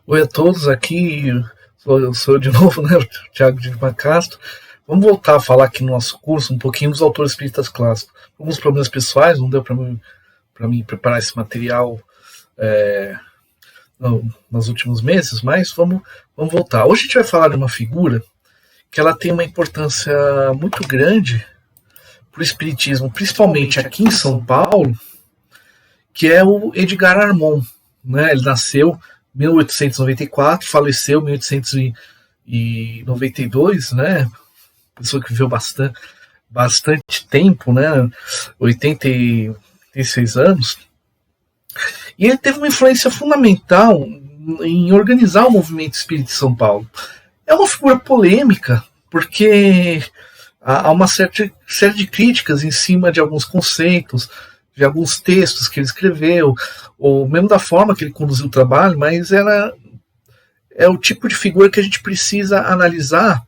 Oi a todos, aqui sou eu de novo, né, o Thiago de Lima Castro. Vamos voltar a falar aqui no nosso curso um pouquinho dos autores espíritas clássicos. Alguns problemas pessoais, não deu para mim preparar esse material nos últimos meses, mas vamos voltar. Hoje a gente vai falar de uma figura que ela tem uma importância muito grande para o espiritismo, principalmente aqui em São Paulo, que é o Edgar Armond, né? Ele nasceu em 1894, faleceu em 1892, né? Pessoa que viveu bastante tempo, né? 86 anos. E ele teve uma influência fundamental em organizar o movimento espírita de São Paulo. É uma figura polêmica, porque há uma série de críticas em cima de alguns conceitos, de alguns textos que ele escreveu, ou mesmo da forma que ele conduziu o trabalho, mas é o tipo de figura que a gente precisa analisar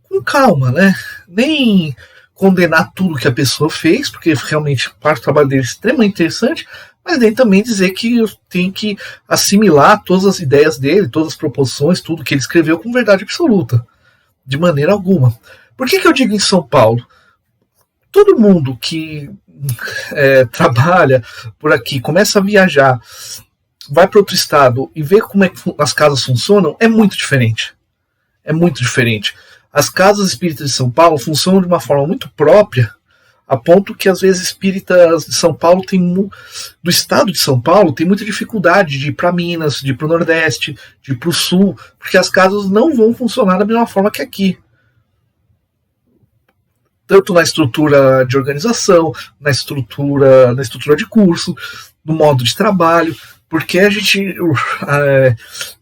com calma, né? Nem condenar tudo que a pessoa fez, porque realmente parte do trabalho dele é extremamente interessante, mas nem também dizer que eu tenho que assimilar todas as ideias dele, todas as proposições, tudo que ele escreveu com verdade absoluta. De maneira alguma. Por que eu digo em São Paulo? Todo mundo que trabalha por aqui, começa a viajar, vai para outro estado e vê como é que as casas funcionam, é muito diferente. É muito diferente. As casas espíritas de São Paulo funcionam de uma forma muito própria, a ponto que às vezes espíritas de São Paulo do estado de São Paulo tem muita dificuldade de ir para Minas, de ir para o Nordeste, de ir para o Sul, porque as casas não vão funcionar da mesma forma que aqui. Tanto na estrutura de organização, na estrutura de curso, no modo de trabalho, porque a gente,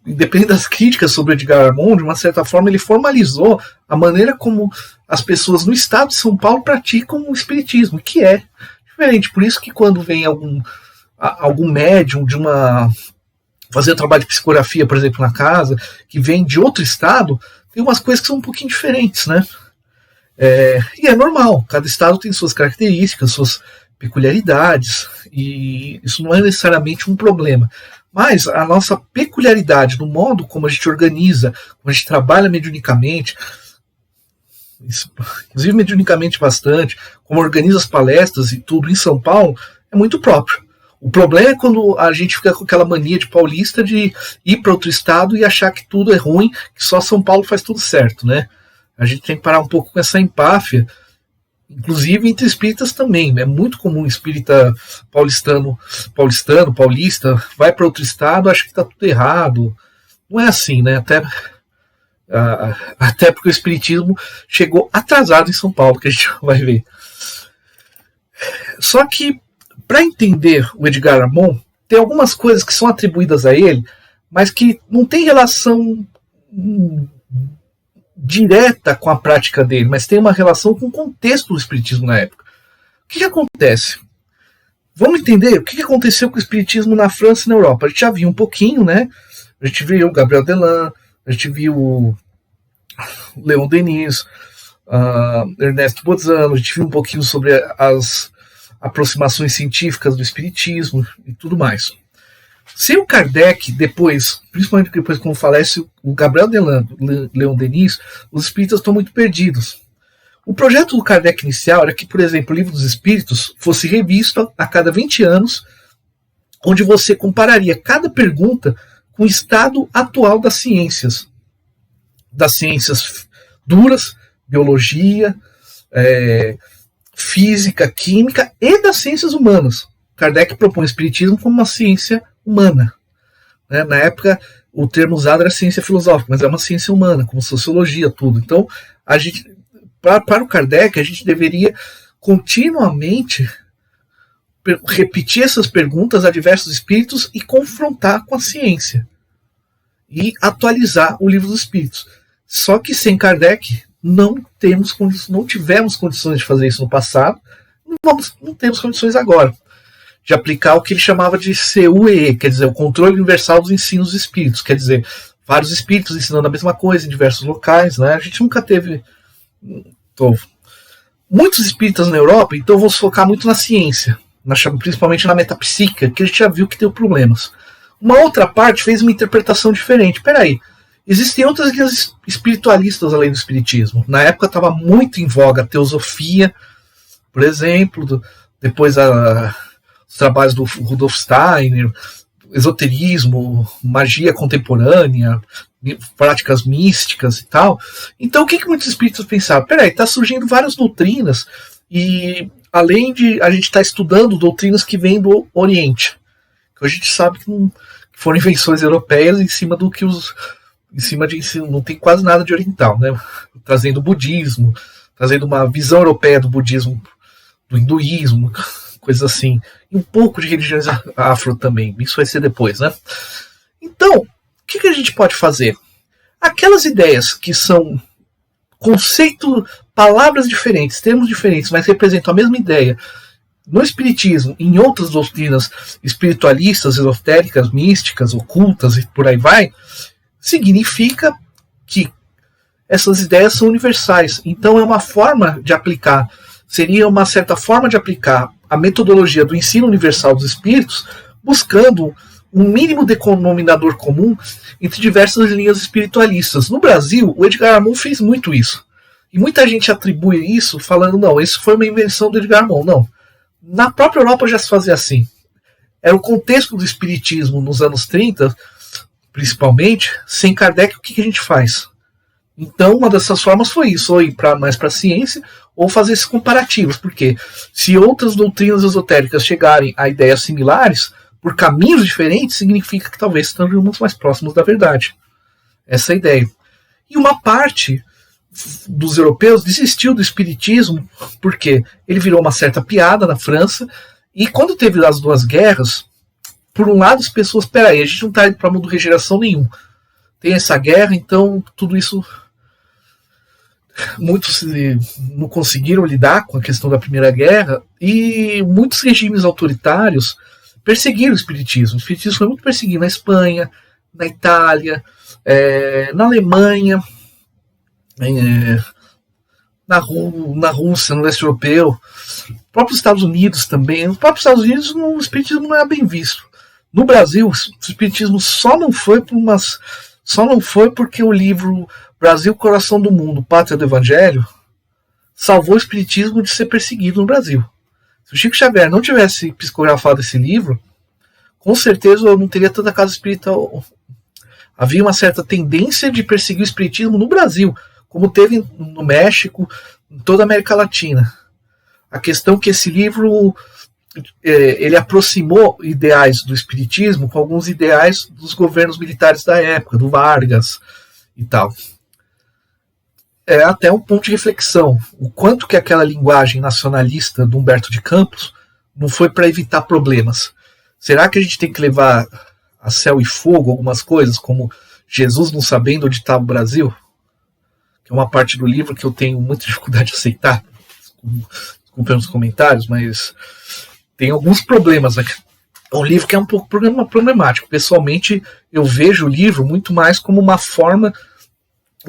independente das críticas sobre Edgar Armond, de uma certa forma ele formalizou a maneira como as pessoas no estado de São Paulo praticam o espiritismo, que é diferente. Por isso que quando vem algum médium fazer trabalho de psicografia, por exemplo, na casa, que vem de outro estado, tem umas coisas que são um pouquinho diferentes, né? E é normal, cada estado tem suas características, suas peculiaridades, e isso não é necessariamente um problema. Mas a nossa peculiaridade no modo como a gente organiza, como a gente trabalha mediunicamente, inclusive mediunicamente bastante, como organiza as palestras e tudo em São Paulo, é muito próprio. O problema é quando a gente fica com aquela mania de paulista de ir para outro estado e achar que tudo é ruim, que só São Paulo faz tudo certo, né? A gente tem que parar um pouco com essa empáfia, inclusive entre espíritas também. É muito comum espírita paulista, vai para outro estado, acha que está tudo errado. Não é assim, né? Até porque o espiritismo chegou atrasado em São Paulo, que a gente vai ver. Só que, para entender o Edgar Armond, tem algumas coisas que são atribuídas a ele, mas que não tem relação direta com a prática dele, mas tem uma relação com o contexto do espiritismo na época. O que acontece? Vamos entender o que aconteceu com o espiritismo na França e na Europa. A gente já viu um pouquinho, né? A gente viu o Gabriel Delan, a gente viu o Leon Denis, Ernesto Bozano, a gente viu um pouquinho sobre as aproximações científicas do espiritismo e tudo mais. Sem o Kardec, principalmente depois quando falece o Gabriel Delan, Leon Denis, os espíritas estão muito perdidos. O projeto do Kardec inicial era que, por exemplo, o Livro dos Espíritos fosse revisto a cada 20 anos, onde você compararia cada pergunta com o estado atual das ciências duras, biologia, física, química e das ciências humanas. Kardec propõe o espiritismo como uma ciência humana. Né? Na época, o termo usado era ciência filosófica, mas é uma ciência humana, como sociologia, tudo. Então, para o Kardec, a gente deveria continuamente repetir essas perguntas a diversos espíritos e confrontar com a ciência. E atualizar o Livro dos Espíritos. Só que sem Kardec, não tivemos condições de fazer isso no passado, não temos condições agora de aplicar o que ele chamava de CUEE, quer dizer, o controle universal dos ensinos dos espíritos, quer dizer, vários espíritos ensinando a mesma coisa em diversos locais, né? A gente nunca teve muitos espíritas na Europa, então vamos focar muito na ciência, principalmente na metapsíquica, que a gente já viu que tem problemas. Uma outra parte fez uma interpretação diferente. Peraí, existem outras linhas espiritualistas além do espiritismo. Na época estava muito em voga a teosofia, por exemplo, depois os trabalhos do Rudolf Steiner, esoterismo, magia contemporânea, práticas místicas e tal. Então o que muitos espíritos pensaram? Peraí, está surgindo várias doutrinas e além de a gente estar estudando doutrinas que vêm do Oriente, que a gente sabe que foram invenções europeias em cima do que em cima de não tem quase nada de oriental, né? Trazendo o budismo, trazendo uma visão europeia do budismo, do hinduísmo, coisas assim, e um pouco de religiões afro também. Isso vai ser depois, né? Então, o que a gente pode fazer? Aquelas ideias que são conceito, palavras diferentes, termos diferentes, mas representam a mesma ideia no espiritismo, em outras doutrinas espiritualistas, esotéricas, místicas, ocultas e por aí vai, significa que essas ideias são universais. Então é uma forma de aplicar, seria uma certa forma de aplicar a metodologia do ensino universal dos espíritos, buscando um mínimo denominador comum entre diversas linhas espiritualistas. No Brasil, o Edgar Morin fez muito isso. E muita gente atribui isso falando, não, isso foi uma invenção do Edgar Morin. Não. Na própria Europa já se fazia assim. Era o contexto do espiritismo nos anos 30, principalmente. Sem Kardec, o que a gente faz? Então, uma dessas formas foi isso, ou ir mais para a ciência, ou fazer esses comparativos. Porque se outras doutrinas esotéricas chegarem a ideias similares, por caminhos diferentes, significa que talvez estejamos mais próximos da verdade. Essa é a ideia. E uma parte dos europeus desistiu do espiritismo porque ele virou uma certa piada na França, e quando teve as duas guerras, por um lado as pessoas, peraí, a gente não está indo para mundo de regeneração nenhum. Tem essa guerra, então tudo isso... Muitos não conseguiram lidar com a questão da Primeira Guerra, e muitos regimes autoritários perseguiram o espiritismo. O espiritismo foi muito perseguido na Espanha, na Itália, na Alemanha, na Rússia, no leste europeu, próprios Estados Unidos também. Nos próprios Estados Unidos o espiritismo não é bem visto. No Brasil, o espiritismo só não foi porque o livro Brasil, Coração do Mundo, Pátria do Evangelho salvou o espiritismo de ser perseguido no Brasil. Se o Chico Xavier não tivesse psicografado esse livro, com certeza eu não teria tanta casa espírita. Havia uma certa tendência de perseguir o espiritismo no Brasil, como teve no México, em toda a América Latina. A questão é que esse livro ele aproximou ideais do espiritismo com alguns ideais dos governos militares da época, do Vargas e tal. É até um ponto de reflexão. O quanto que aquela linguagem nacionalista do Humberto de Campos não foi para evitar problemas. Será que a gente tem que levar a céu e fogo algumas coisas, como Jesus não sabendo onde estava o Brasil? Que é uma parte do livro que eu tenho muita dificuldade de aceitar. Desculpem os comentários, mas tem alguns problemas. Né? É um livro que é um pouco problemático. Pessoalmente, eu vejo o livro muito mais como uma forma,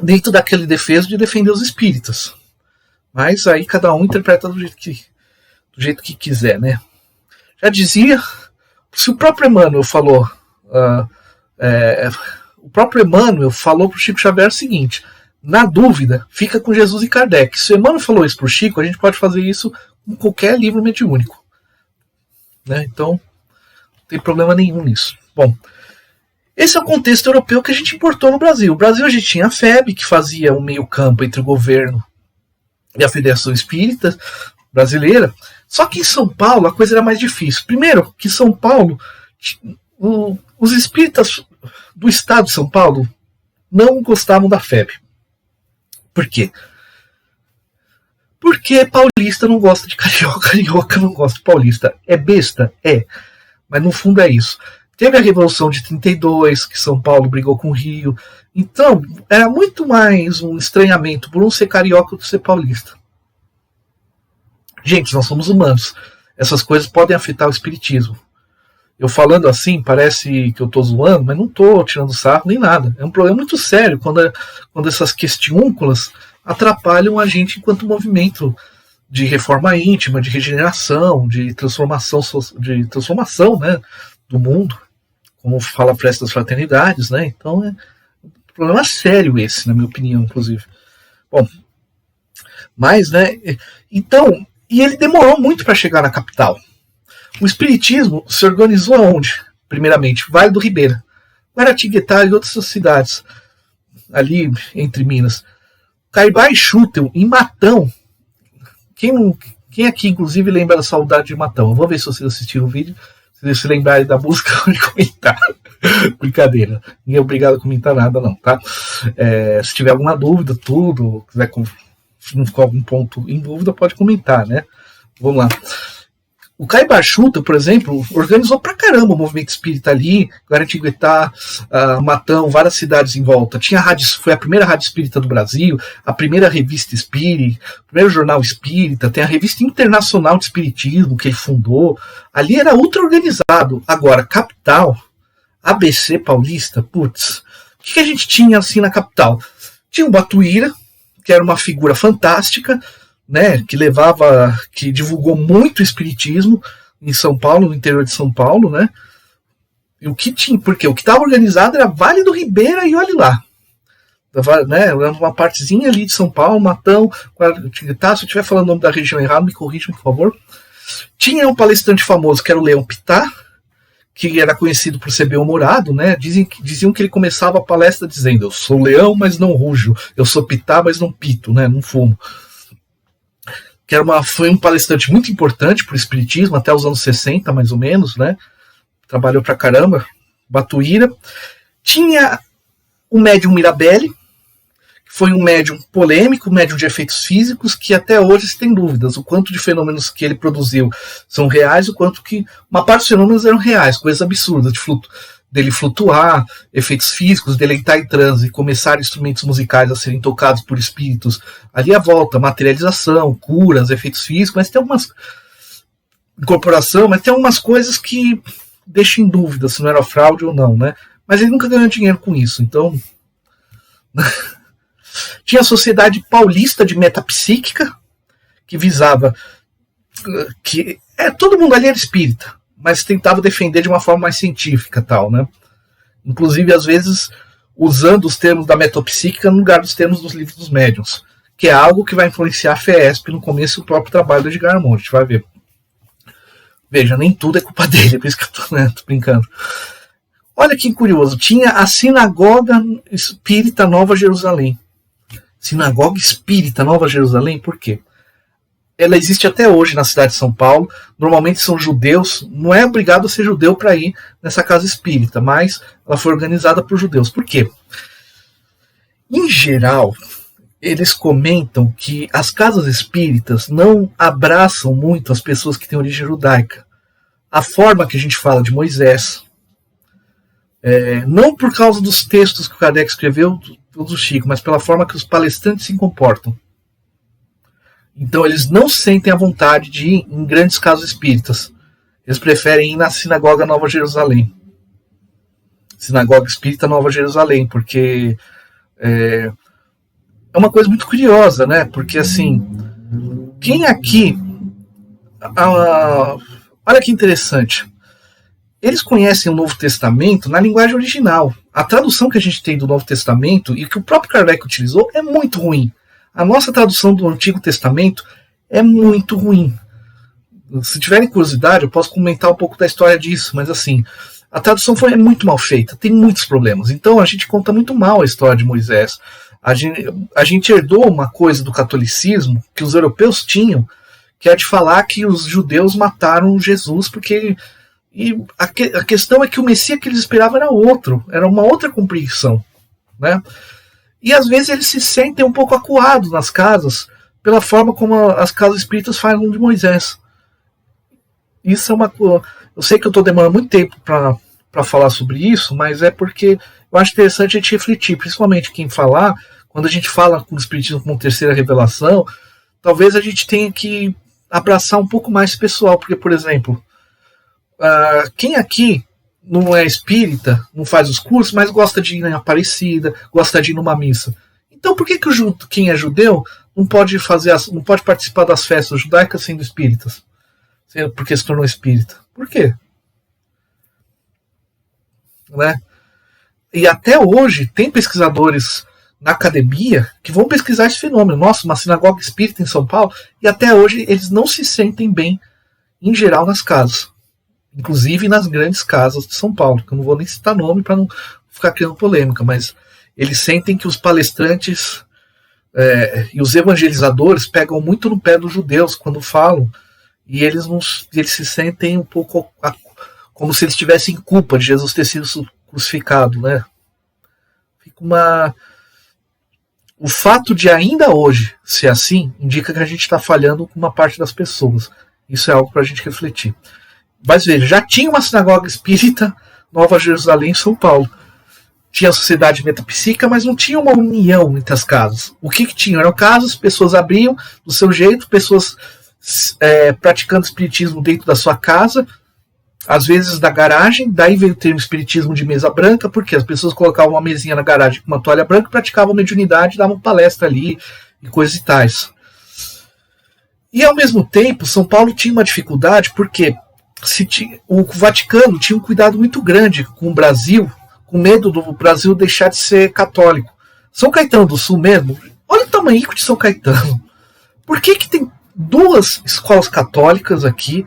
dentro daquele defesa, de defender os espíritas. Mas aí cada um interpreta do jeito que quiser, né? Já dizia, se o próprio Emmanuel falou, para o Chico Xavier o seguinte: na dúvida, fica com Jesus e Kardec. Se o Emmanuel falou isso para o Chico, a gente pode fazer isso com qualquer livro mediúnico. Né? Então, não tem problema nenhum nisso. Bom, esse é o contexto europeu que a gente importou no Brasil. No Brasil a gente tinha a FEB, que fazia um meio campo entre o governo e a Federação Espírita Brasileira. Só que em São Paulo a coisa era mais difícil. Primeiro, que São Paulo, os espíritas do estado de São Paulo não gostavam da FEB. Por quê? Porque paulista não gosta de carioca, carioca não gosta de paulista. É besta? É. Mas no fundo é isso. Teve a Revolução de 32, que São Paulo brigou com o Rio. Então, era muito mais um estranhamento por um ser carioca do que ser paulista. Gente, nós somos humanos. Essas coisas podem afetar o espiritismo. Eu falando assim, parece que eu estou zoando, mas não estou tirando sarro nem nada. É um problema muito sério quando essas questiúnculas atrapalham a gente enquanto movimento de reforma íntima, de regeneração, de transformação, né, do mundo como fala a prece das fraternidades, né? Então é um problema sério esse, na minha opinião, inclusive. Bom, mas, né? Então, e ele demorou muito para chegar na capital. O espiritismo se organizou aonde? Primeiramente, Vale do Ribeira, Guaratinguetá e outras cidades ali entre Minas. Caibá e Chútel, em Matão. Quem aqui, inclusive, lembra da Saudade de Matão? Eu vou ver se vocês assistiram o vídeo. Se vocês se lembrarem da música, pode comentar. Brincadeira. Ninguém é obrigado a comentar nada, não, tá? Se tiver alguma dúvida, tudo, quiser, se não ficou algum ponto em dúvida, pode comentar, né? Vamos lá. O Caibá Chútel, por exemplo, organizou pra caramba o movimento espírita ali, Guaratinguetá, Matão, várias cidades em volta. Tinha foi a primeira rádio espírita do Brasil, a primeira revista espírita, o primeiro jornal espírita, tem a revista internacional de espiritismo que ele fundou. Ali era ultra organizado. Agora, capital, ABC paulista, putz, o que a gente tinha assim na capital? Tinha o Batuíra, que era uma figura fantástica, né, que divulgou muito o espiritismo em São Paulo, no interior de São Paulo, né? E o que tinha, porque o que estava organizado era Vale do Ribeira e olhe lá, né? Era uma partezinha ali de São Paulo, Matão, tá, se eu estiver falando o nome da região errado, me corrijam, por favor. Tinha um palestrante famoso que era o Leão Pitá, que era conhecido por ser bem-humorado, né? Diziam que ele começava a palestra dizendo: eu sou leão, mas não rujo, eu sou pitá, mas não pito, né? Não fumo. Que foi um palestrante muito importante para o espiritismo, até os anos 60, mais ou menos, né? Trabalhou pra caramba, Batuíra. Tinha o médium Mirabelli, que foi um médium polêmico, médium de efeitos físicos, que até hoje se tem dúvidas, o quanto de fenômenos que ele produziu são reais, o quanto que uma parte dos fenômenos eram reais, coisas absurdas, dele flutuar, efeitos físicos, dele entrar em transe, começar instrumentos musicais a serem tocados por espíritos, ali à volta, materialização, curas, efeitos físicos, mas tem algumas incorporação, mas tem algumas coisas que deixam em dúvida se não era fraude ou não, né? Mas ele nunca ganhou dinheiro com isso, então tinha a Sociedade Paulista de Metapsíquica, que visava que todo mundo ali era espírita, mas tentava defender de uma forma mais científica, tal, né? Inclusive, às vezes, usando os termos da metapsíquica no lugar dos termos dos livros dos médiuns, que é algo que vai influenciar a FESP no começo do próprio trabalho do Edgar Moura, a gente vai ver. Veja, nem tudo é culpa dele, por isso que eu tô brincando. Olha que curioso, tinha a Sinagoga Espírita Nova Jerusalém. Sinagoga Espírita Nova Jerusalém, por quê? Ela existe até hoje na cidade de São Paulo. Normalmente são judeus. Não é obrigado a ser judeu para ir nessa casa espírita, mas ela foi organizada por judeus. Por quê? Em geral, eles comentam que as casas espíritas não abraçam muito as pessoas que têm origem judaica. A forma que a gente fala de Moisés, não por causa dos textos que o Kardec escreveu do Chico, mas pela forma que os palestrantes se comportam. Então eles não sentem a vontade de ir em grandes casas espíritas. Eles preferem ir na Sinagoga Nova Jerusalém. Sinagoga Espírita Nova Jerusalém, porque é uma coisa muito curiosa, né? Porque assim, quem aqui... olha que interessante. Eles conhecem o Novo Testamento na linguagem original. A tradução que a gente tem do Novo Testamento e que o próprio Kardec utilizou é muito ruim. A nossa tradução do Antigo Testamento é muito ruim. Se tiverem curiosidade, eu posso comentar um pouco da história disso, mas assim, a tradução é muito mal feita, tem muitos problemas. Então a gente conta muito mal a história de Moisés. A gente herdou uma coisa do catolicismo que os europeus tinham, que é de falar que os judeus mataram Jesus porque... E a questão é que o Messias que eles esperavam era outro, era uma outra compreensão, né? E às vezes eles se sentem um pouco acuados nas casas pela forma como as casas espíritas falam de Moisés. Isso é uma coisa. Eu sei que eu estou demorando muito tempo para falar sobre isso, mas é porque eu acho interessante a gente refletir, principalmente quem falar, quando a gente fala com o espiritismo como terceira revelação, talvez a gente tenha que abraçar um pouco mais esse pessoal, porque, por exemplo, quem aqui não é espírita, não faz os cursos, mas gosta de ir em Aparecida, gosta de ir numa missa. Então por que quem é judeu não pode participar das festas judaicas sendo espíritas? Porque se tornou espírita. Por quê? né? E até hoje tem pesquisadores na academia que vão pesquisar esse fenômeno. Nossa, uma sinagoga espírita em São Paulo, e até hoje eles não se sentem bem, em geral, nas casas. Inclusive nas grandes casas de São Paulo, que eu não vou nem citar nome para não ficar criando polêmica, mas eles sentem que os palestrantes e os evangelizadores pegam muito no pé dos judeus quando falam, e eles se sentem um pouco como se eles tivessem culpa de Jesus ter sido crucificado, né? O fato de ainda hoje ser assim indica que a gente está falhando com uma parte das pessoas. Isso é algo para a gente refletir. Mas veja, já tinha uma sinagoga espírita, Nova Jerusalém, em São Paulo. Tinha a sociedade metapsíquica, mas não tinha uma união entre as casas. O que tinha? Eram casas, pessoas abriam do seu jeito, pessoas praticando espiritismo dentro da sua casa, às vezes da garagem. Daí veio o termo espiritismo de mesa branca, porque as pessoas colocavam uma mesinha na garagem com uma toalha branca, praticavam mediunidade, davam palestra ali e coisas e tais. E ao mesmo tempo, São Paulo tinha uma dificuldade, porque o Vaticano tinha um cuidado muito grande com o Brasil, com medo do Brasil deixar de ser católico. São Caetano do Sul mesmo, olha o tamanho de São Caetano. Por que tem 2 escolas católicas aqui?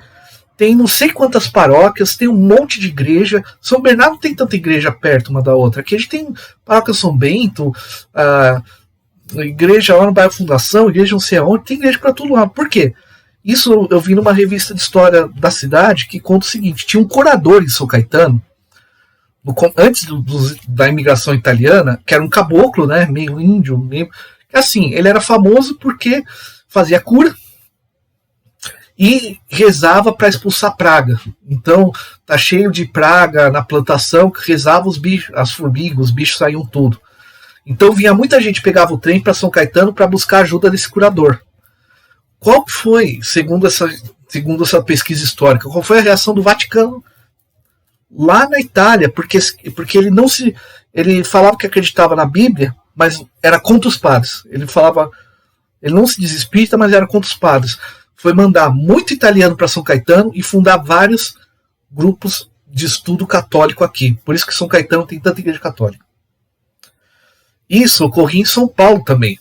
Tem não sei quantas paróquias, tem um monte de igreja. São Bernardo não tem tanta igreja perto uma da outra. Aqui a gente tem paróquia São Bento, igreja lá no bairro Fundação, igreja não sei aonde, tem igreja para tudo lá. Por quê? Isso eu vi numa revista de história da cidade que conta o seguinte: tinha um curador em São Caetano, antes da imigração italiana, que era um caboclo, né, meio índio, meio, assim, ele era famoso porque fazia cura e rezava para expulsar praga. Então tá cheio de praga na plantação, que rezava os bichos, as formigas, os bichos saíam tudo. Então vinha muita gente, pegava o trem para São Caetano para buscar ajuda desse curador. Qual foi, segundo essa pesquisa histórica, qual foi a reação do Vaticano lá na Itália? Porque ele falava que acreditava na Bíblia, mas era contra os padres. Ele não se diz espírita, mas era contra os padres. Foi mandar muito italiano para São Caetano e fundar vários grupos de estudo católico aqui. Por isso que São Caetano tem tanta igreja católica. Isso ocorria em São Paulo também.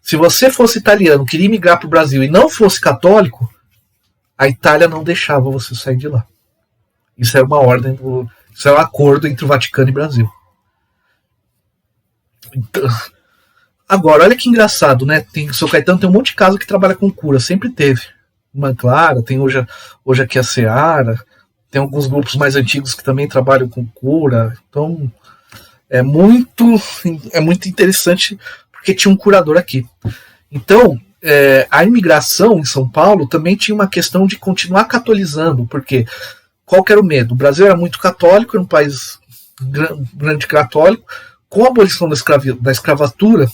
Se você fosse italiano, queria migrar para o Brasil e não fosse católico, a Itália não deixava você sair de lá. Isso era uma ordem, isso era um acordo entre o Vaticano e o Brasil. Então, agora, olha que engraçado, né? São Caetano tem um monte de casa que trabalha com cura, sempre teve. Uma Clara, tem hoje aqui a Seara, tem alguns grupos mais antigos que também trabalham com cura. Então, é muito interessante, porque tinha um curador aqui. Então, a imigração em São Paulo também tinha uma questão de continuar catolizando, porque qual que era o medo? O Brasil era muito católico, era um país grande católico. Com a abolição da escravatura,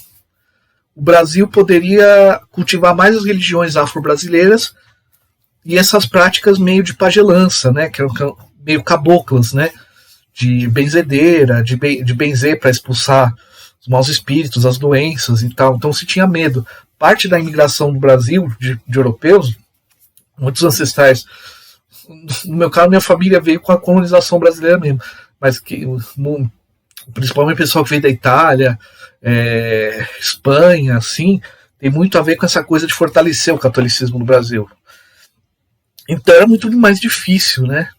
o Brasil poderia cultivar mais as religiões afro-brasileiras e essas práticas meio de pagelança, né, que eram meio caboclas, né, de benzedeira, de benzer para expulsar os maus espíritos, as doenças e tal. Então se tinha medo. Parte da imigração do Brasil, de europeus, muitos ancestrais, no meu caso, minha família veio com a colonização brasileira mesmo, mas principalmente o pessoal que veio da Itália, Espanha, assim, tem muito a ver com essa coisa de fortalecer o catolicismo no Brasil. Então era muito mais difícil, né,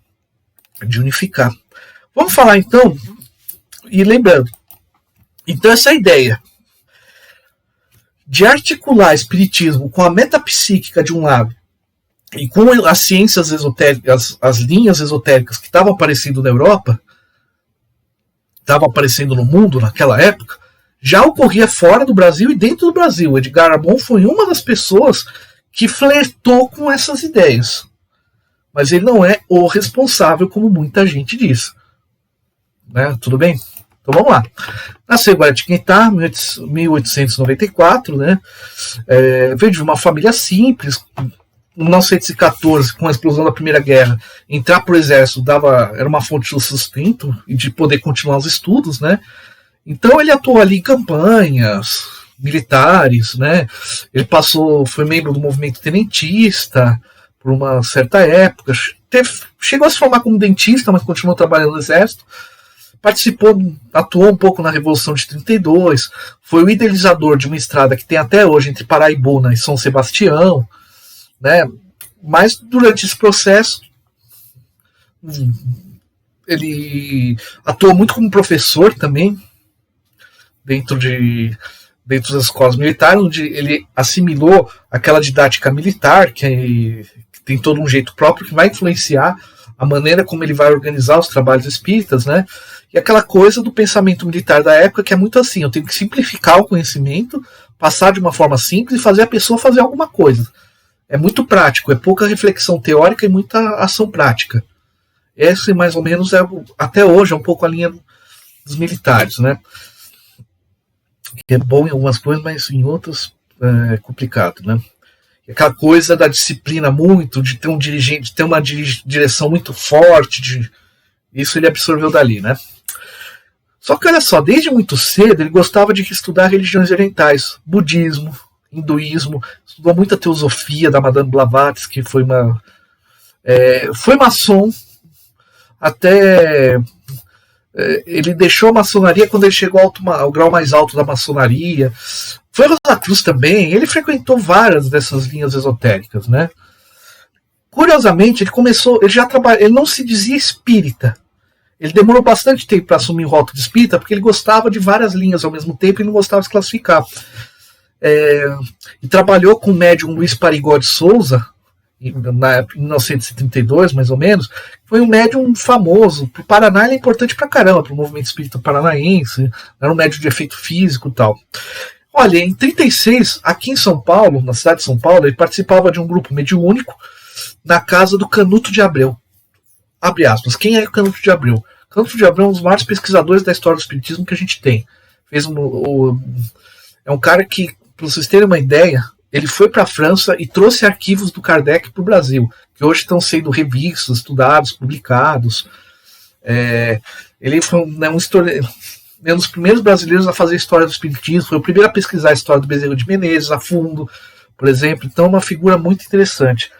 de unificar. Vamos falar então, e lembrando, então essa ideia de articular espiritismo com a metapsíquica de um lado e com as ciências esotéricas, as linhas esotéricas que estavam aparecendo na Europa, estavam aparecendo no mundo naquela época, já ocorria fora do Brasil e dentro do Brasil. Edgar Arbon foi uma das pessoas que flertou com essas ideias. Mas ele não é o responsável, como muita gente diz. Né? Tudo bem? Então vamos lá. Nasceu em Guaratinguetá, 1894, né? Veio de uma família simples. Em 1914, com a explosão da Primeira Guerra, entrar para o exército era uma fonte de sustento e de poder continuar os estudos, né? Então ele atuou ali em campanhas militares, né? Ele foi membro do movimento tenentista por uma certa época. Chegou a se formar como dentista, mas continuou trabalhando no exército. atuou um pouco na Revolução de 32, foi o idealizador de uma estrada que tem até hoje entre Paraibuna e São Sebastião, né? Mas durante esse processo ele atuou muito como professor também dentro das escolas militares, onde ele assimilou aquela didática militar que tem todo um jeito próprio que vai influenciar a maneira como ele vai organizar os trabalhos espíritas, né? E aquela coisa do pensamento militar da época que é muito assim, eu tenho que simplificar o conhecimento, passar de uma forma simples e fazer a pessoa fazer alguma coisa. É muito prático, é pouca reflexão teórica e muita ação prática. Essa, mais ou menos, até hoje, é um pouco a linha dos militares, né? Que é bom em algumas coisas, mas em outras é complicado, né? Aquela coisa da disciplina muito, de ter um dirigente, de ter uma direção muito forte, isso ele absorveu dali, né? Só que olha só, desde muito cedo ele gostava de estudar religiões orientais, budismo, hinduísmo, estudou muita teosofia da Madame Blavatsky, que foi maçom, até ele deixou a maçonaria quando ele chegou ao grau mais alto da maçonaria. Foi Rosa Cruz também, ele frequentou várias dessas linhas esotéricas, né? Curiosamente, ele não se dizia espírita. Ele demorou bastante tempo para assumir o rótulo de espírita, porque ele gostava de várias linhas ao mesmo tempo e não gostava de se classificar. E trabalhou com o médium Luiz Parigó de Souza, em 1932, mais ou menos. Foi um médium famoso. Para o Paraná ele é importante pra caramba, para o movimento espírita paranaense. Era um médium de efeito físico e tal. Olha, em 1936, aqui em São Paulo, na cidade de São Paulo, ele participava de um grupo mediúnico na casa do Canuto de Abreu. Abre aspas. Quem é o Canuto de Abreu? Canuto de Abreu é um dos maiores pesquisadores da história do espiritismo que a gente tem. É um cara que, para vocês terem uma ideia, ele foi para a França e trouxe arquivos do Kardec para o Brasil, que hoje estão sendo revistos, estudados, publicados. Ele foi um dos primeiros brasileiros a fazer história do espiritismo, foi o primeiro a pesquisar a história do Bezerra de Menezes a fundo, por exemplo. Então, é uma figura muito interessante.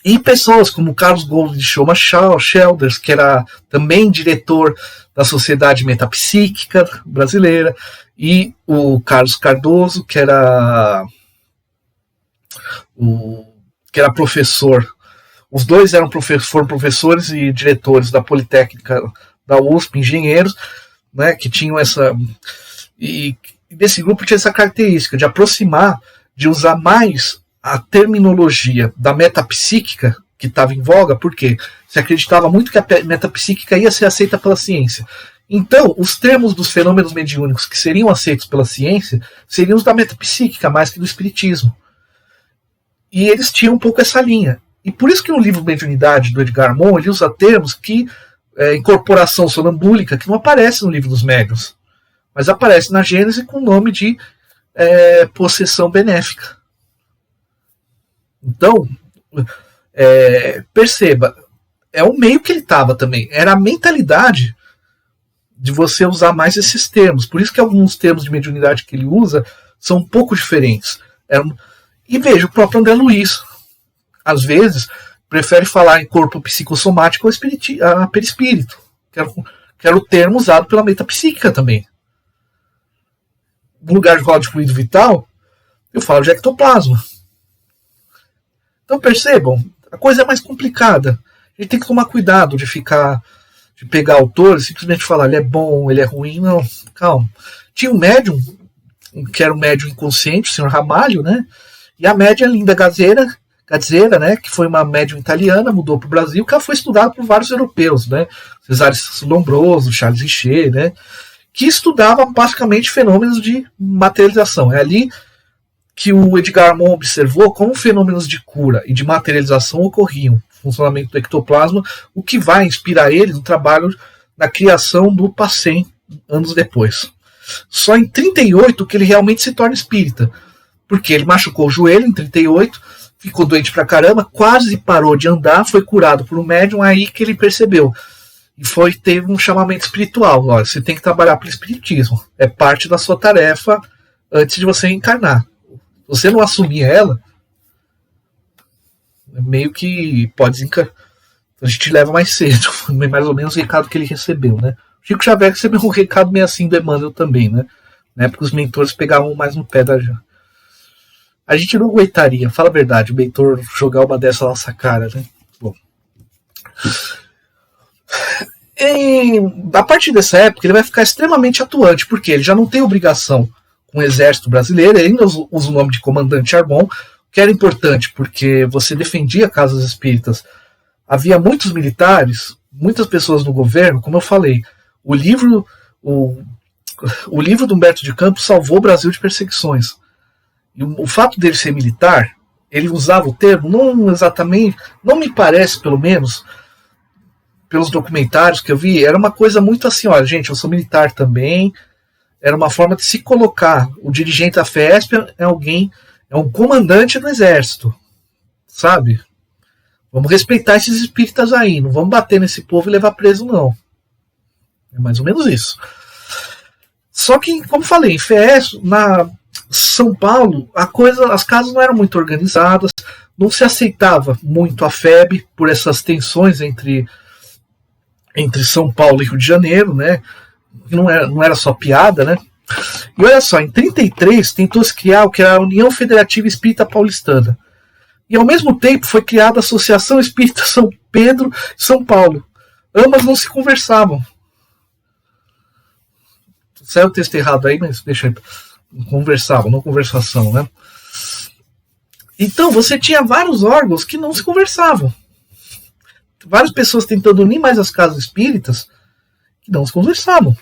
E pessoas como Carlos Gomes de Choma Shelders, que era também diretor da Sociedade Metapsíquica Brasileira, e o Carlos Cardoso, que era professor. Os dois foram professores e diretores da Politécnica da USP, engenheiros, né, que tinham essa... E desse grupo tinha essa característica de aproximar, de usar mais a terminologia da metapsíquica que estava em voga, porque se acreditava muito que a metapsíquica ia ser aceita pela ciência. Então, os termos dos fenômenos mediúnicos que seriam aceitos pela ciência seriam os da metapsíquica, mais que do espiritismo. E eles tinham um pouco essa linha. E por isso que no livro Mediunidade, do Edgar Morin, ele usa termos que incorporação sonambúlica, que não aparece no livro dos médiuns, mas aparece na Gênese com o nome de possessão benéfica. Então, perceba, é o meio que ele estava também. Era a mentalidade de você usar mais esses termos. Por isso que alguns termos de mediunidade que ele usa são um pouco diferentes. E veja, o próprio André Luiz, às vezes, prefere falar em corpo psicossomático ou perispírito, que era o termo usado pela metapsíquica também. No lugar de falar de fluido vital, eu falo de ectoplasma. Então percebam, a coisa é mais complicada. A gente tem que tomar cuidado de pegar autores e simplesmente falar ele é bom, ele é ruim. Não, calma. Tinha um médium, que era um médium inconsciente, o senhor Ramalho, né? E a médium Linda Gazzeira, né, que foi uma médium italiana, mudou para o Brasil, que ela foi estudada por vários europeus, né? Cesare Lombroso, Charles Richer, né? Que estudavam basicamente fenômenos de materialização. É ali que o Edgar Morin observou como fenômenos de cura e de materialização ocorriam, funcionamento do ectoplasma, o que vai inspirar ele no trabalho na criação do Pacem, anos depois. Só em 1938 que ele realmente se torna espírita, porque ele machucou o joelho em 1938, ficou doente pra caramba, quase parou de andar, foi curado por um médium, aí que ele percebeu. E teve um chamamento espiritual. Olha, você tem que trabalhar pelo espiritismo. É parte da sua tarefa antes de você encarnar. Se você não assumir ela, meio que pode desencarnar. A gente leva mais cedo, mais ou menos o recado que ele recebeu, né? O Chico Xavier recebeu um recado meio assim do Emmanuel também, né? Na época os mentores pegavam mais no pé da... A gente não aguentaria, fala a verdade, o mentor jogar uma dessa na nossa cara, né? Bom. A partir dessa época ele vai ficar extremamente atuante, porque ele já não tem obrigação com o exército brasileiro, ele ainda usa o nome de comandante Arbon, que era importante porque você defendia casas espíritas. Havia muitos militares, muitas pessoas no governo, como eu falei, o livro do Humberto de Campos salvou o Brasil de perseguições. E o fato dele ser militar, ele usava o termo, não exatamente, não me parece, pelo menos, pelos documentários que eu vi, era uma coisa muito assim, olha, gente, eu sou militar também, era uma forma de se colocar. O dirigente da FESP é um comandante do exército, sabe? Vamos respeitar esses espíritas aí, não vamos bater nesse povo e levar preso, não. É mais ou menos isso. Só que, como falei, em FES, na São Paulo, as casas não eram muito organizadas, não se aceitava muito a FEB por essas tensões entre São Paulo e Rio de Janeiro, né? Não era só piada, né? E olha só, em 1933 tentou se criar o que era a União Federativa Espírita Paulistana. E ao mesmo tempo foi criada a Associação Espírita São Pedro e São Paulo. Ambas não se conversavam. Saiu o texto errado aí, mas deixa aí. Conversavam, não conversação, né? Então você tinha vários órgãos que não se conversavam. Várias pessoas tentando unir mais as casas espíritas que não se conversavam.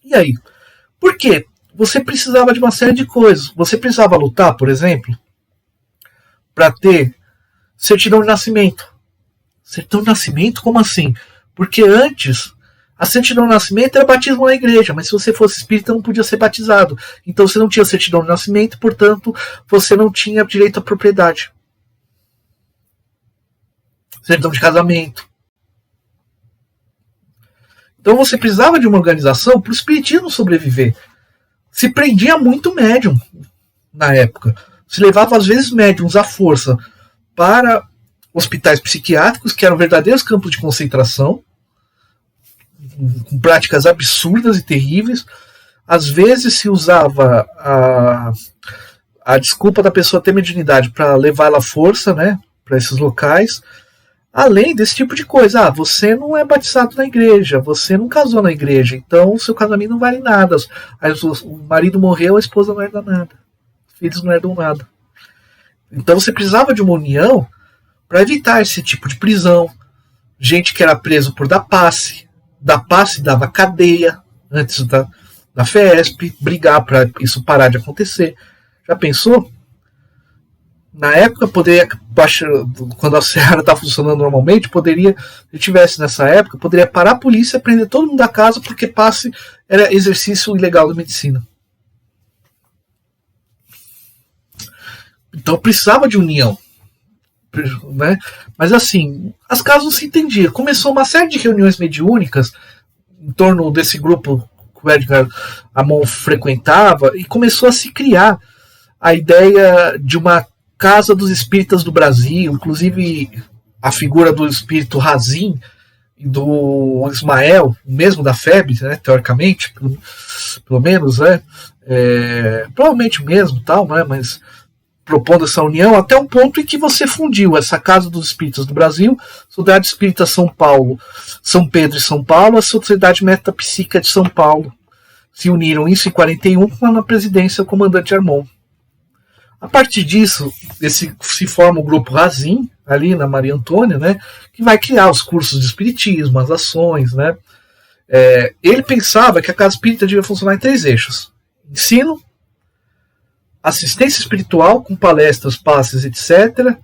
E aí? Por quê? Você precisava de uma série de coisas. Você precisava lutar, por exemplo, para ter certidão de nascimento. Certidão de nascimento? Como assim? Porque antes, a certidão de nascimento era batismo na igreja, mas se você fosse espírita não podia ser batizado. Então você não tinha certidão de nascimento, portanto, você não tinha direito à propriedade. Certidão de casamento. Então você precisava de uma organização para o espiritismo sobreviver. Se prendia muito médium na época. Se levava às vezes médiums à força para hospitais psiquiátricos, que eram verdadeiros campos de concentração, com práticas absurdas e terríveis. Às vezes se usava a desculpa da pessoa ter mediunidade para levar ela à força, né, para esses locais. Além desse tipo de coisa, você não é batizado na igreja, você não casou na igreja, então o seu casamento não vale nada. Aí o marido morreu, a esposa não herda nada, os filhos não herdam nada. Então você precisava de uma união para evitar esse tipo de prisão. Gente que era preso por dar passe dava cadeia antes da FESP, brigar para isso parar de acontecer. Já pensou? Na época, quando a Seara está funcionando normalmente, se tivesse nessa época, poderia parar a polícia e prender todo mundo da casa porque passe era exercício ilegal da medicina. Então precisava de união. Né? Mas assim, as casas não se entendiam. Começou uma série de reuniões mediúnicas em torno desse grupo que o Edgar Amon frequentava e começou a se criar a ideia de uma Casa dos Espíritas do Brasil, inclusive a figura do espírito Razim e do Ismael, mesmo da FEB, né, teoricamente, pelo menos, né, provavelmente mesmo, tal, né, mas propondo essa união até um ponto em que você fundiu essa Casa dos Espíritas do Brasil, Sociedade Espírita São Paulo, São Pedro e São Paulo, a Sociedade Metapsíquica de São Paulo. Se uniram isso em 41 com a presidência do comandante Armon. A partir disso, se forma o grupo Razim, ali na Maria Antônia, né, que vai criar os cursos de espiritismo, as ações. Né. Ele pensava que a Casa Espírita devia funcionar em 3 eixos. Ensino, assistência espiritual, com palestras, passes, etc.,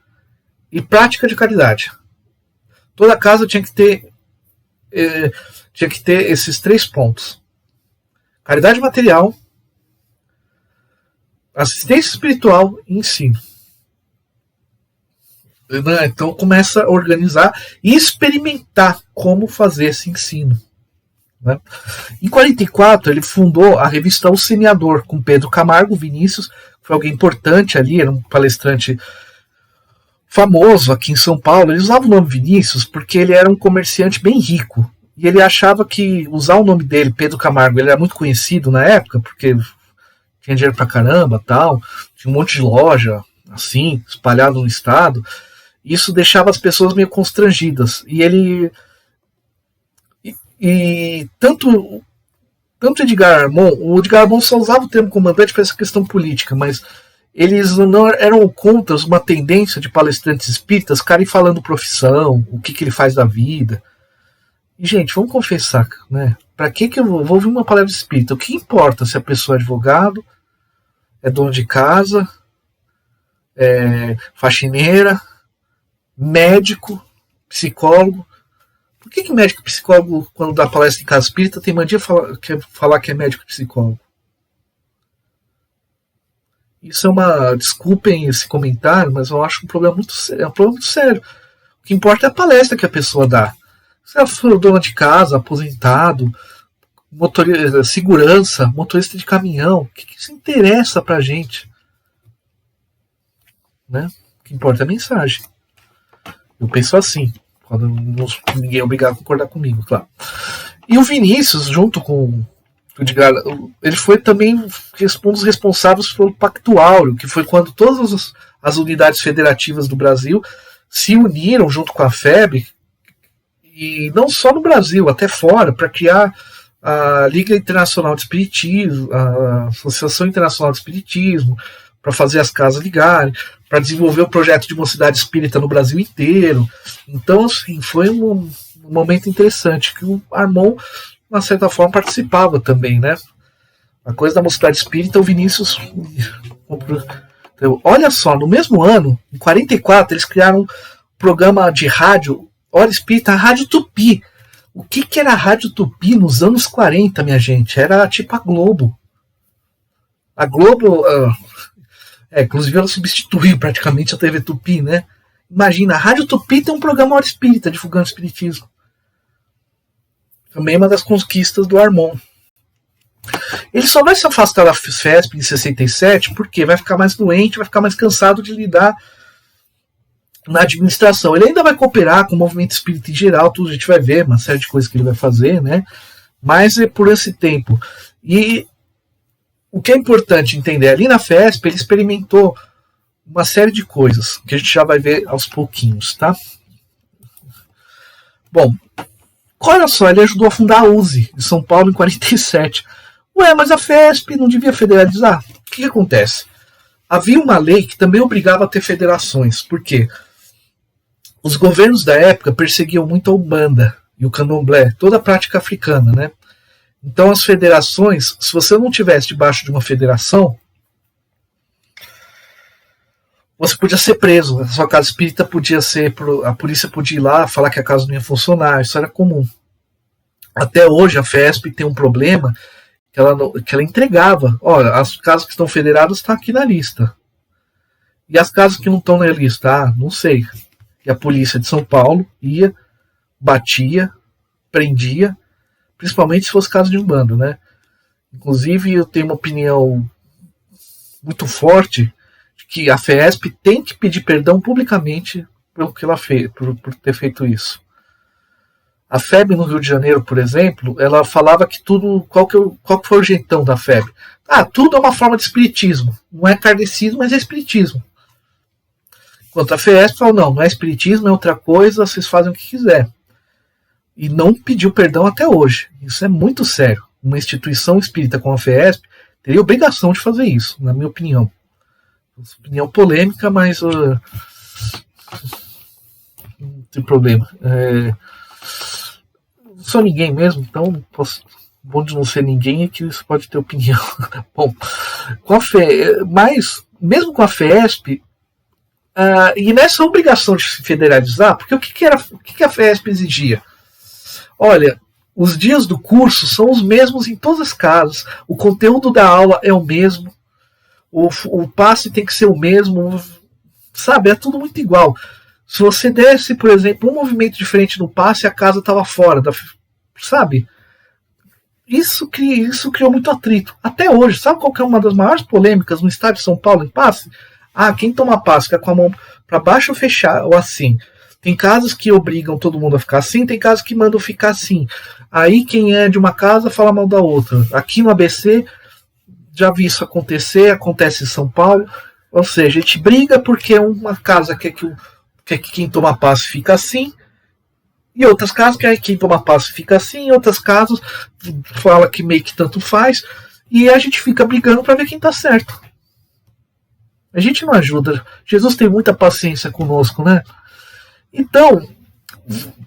e prática de caridade. Toda casa tinha que ter esses 3 pontos. Caridade material, assistência espiritual e ensino. Então começa a organizar e experimentar como fazer esse ensino. Né? Em 1944 ele fundou a revista O Semeador, com Pedro Camargo Vinícius, que foi alguém importante ali, era um palestrante famoso aqui em São Paulo. Ele usava o nome Vinícius porque ele era um comerciante bem rico. E ele achava que usar o nome dele, Pedro Camargo, ele era muito conhecido na época, porque tinha dinheiro pra caramba, tal, tinha um monte de loja, assim, espalhado no estado. Isso deixava as pessoas meio constrangidas. E ele... E tanto Edgar Armond, o Edgar Armond só usava o termo comandante para essa questão política, mas eles não eram contra uma tendência de palestrantes espíritas ficarem falando profissão, o que ele faz da vida. E, gente, vamos confessar, né? Para que eu vou ouvir uma palestra espírita? O que importa se a pessoa é advogado, é dono de casa, é faxineira, médico, psicólogo? Por que médico e psicólogo, quando dá palestra em casa espírita, tem mania de falar que é médico e psicólogo? Isso é uma... Desculpem esse comentário, mas eu acho um problema muito sério. É um problema muito sério. O que importa é a palestra que a pessoa dá. Se ela for dona de casa, aposentado, motorista, segurança, motorista de caminhão, o que isso interessa pra gente? Né? O que importa é a mensagem. Eu penso assim. Quando ninguém é obrigado a concordar comigo, claro. E o Vinícius, junto com o Edgar, ele foi também um dos responsáveis pelo Pacto Áureo, que foi quando todas as unidades federativas do Brasil se uniram junto com a FEB, e não só no Brasil, até fora, para criar a Liga Internacional de Espiritismo, a Associação Internacional de Espiritismo, para fazer as casas ligarem, para desenvolver o projeto de mocidade espírita no Brasil inteiro. Então, assim, foi um momento interessante, que o Armond, de uma certa forma, participava também, né? A coisa da mocidade espírita, o Vinícius... Olha só, no mesmo ano, em 44, eles criaram um programa de rádio, Hora Espírita, a Rádio Tupi. O que era a Rádio Tupi nos anos 40, minha gente? Era tipo a Globo. A Globo... inclusive ela substituiu praticamente a TV Tupi, né? Imagina, a Rádio Tupi tem um programa Hora Espírita, divulgando espiritismo. Também uma das conquistas do Armond. Ele só vai se afastar da FESP em 67 porque vai ficar mais doente, vai ficar mais cansado de lidar na administração. Ele ainda vai cooperar com o movimento espírita em geral, tudo a gente vai ver, uma série de coisas que ele vai fazer, né? Mas é por esse tempo. E o que é importante entender, ali na FESP ele experimentou uma série de coisas, que a gente já vai ver aos pouquinhos, tá? Bom, olha só, ele ajudou a fundar a USE de São Paulo em 47. Ué, mas a FESP não devia federalizar? O que acontece? Havia uma lei que também obrigava a ter federações. Por quê? Os governos da época perseguiam muito a Umbanda e o Candomblé, toda a prática africana, né? Então as federações, se você não tivesse debaixo de uma federação, você podia ser preso. A sua casa espírita podia ser... A polícia podia ir lá falar que a casa não ia funcionar. Isso era comum. Até hoje a FESP tem um problema que ela entregava. Olha, as casas que estão federadas estão aqui na lista. E as casas que não estão na lista, não sei. E a polícia de São Paulo ia, batia, prendia, principalmente se fosse caso de Umbanda, né? Inclusive eu tenho uma opinião muito forte de que a FESP tem que pedir perdão publicamente pelo que ela fez, por ter feito isso. A FEB no Rio de Janeiro, por exemplo, ela falava que tudo... Qual que foi o jeitão da FEB? Tudo é uma forma de espiritismo. Não é kardecismo, mas é espiritismo. Enquanto a FESP falou, não é espiritismo, é outra coisa, vocês fazem o que quiser. E não pediu perdão até hoje. Isso é muito sério. Uma instituição espírita como a FESP teria obrigação de fazer isso, na minha opinião. Opinião polêmica, mas... não tem problema. Não sou ninguém mesmo, então bom de não ser ninguém é que isso pode ter opinião. Bom, com a mas mesmo com a FESP, e nessa obrigação de se federalizar, porque o que a FESP exigia? Olha, os dias do curso são os mesmos em todas as casas, o conteúdo da aula é o mesmo, o passe tem que ser o mesmo, sabe? É tudo muito igual. Se você desse, por exemplo, um movimento diferente no passe, a casa estava fora, sabe? Isso criou muito atrito. Até hoje, sabe qual que é uma das maiores polêmicas no estado de São Paulo em passe? quem toma passe fica com a mão para baixo ou fechar, ou assim. Tem casas que obrigam todo mundo a ficar assim, tem casas que mandam ficar assim. Aí quem é de uma casa fala mal da outra. Aqui no ABC, já vi isso acontecer, acontece em São Paulo. Ou seja, a gente briga porque uma casa quer que quem toma passe fica assim, e outras casas quer que quem toma passe fica assim, outras casas fala que meio que tanto faz, e a gente fica brigando para ver quem tá certo. A gente não ajuda. Jesus tem muita paciência conosco, né? Então,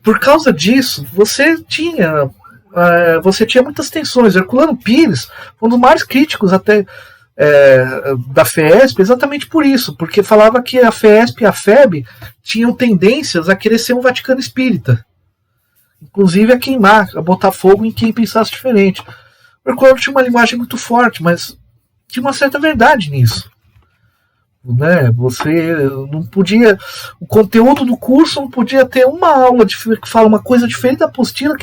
por causa disso, você tinha muitas tensões. Herculano Pires foi um dos mais críticos até da FESP, exatamente por isso, porque falava que a FESP e a FEB tinham tendências a querer ser um Vaticano espírita, inclusive a queimar, a botar fogo em quem pensasse diferente. O Herculano tinha uma linguagem muito forte, mas tinha uma certa verdade nisso. Né? Você não podia, o conteúdo do curso não podia ter uma aula que fala uma coisa diferente da apostila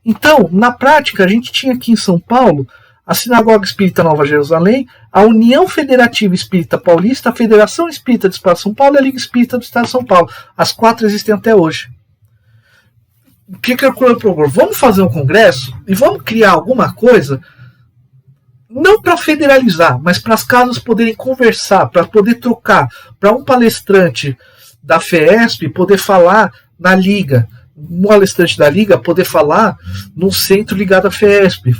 Então, na prática, a gente tinha aqui em São Paulo a Sinagoga Espírita Nova Jerusalém, a União Federativa Espírita Paulista, a Federação Espírita do Estado de São Paulo e a Liga Espírita do Estado de São Paulo. As 4 existem até hoje. O que eu propor? Vamos fazer um congresso e vamos criar alguma coisa, não para federalizar, mas para as casas poderem conversar, para poder trocar, para um palestrante da FESP poder falar na Liga, um palestrante da Liga poder falar num centro ligado à FESP.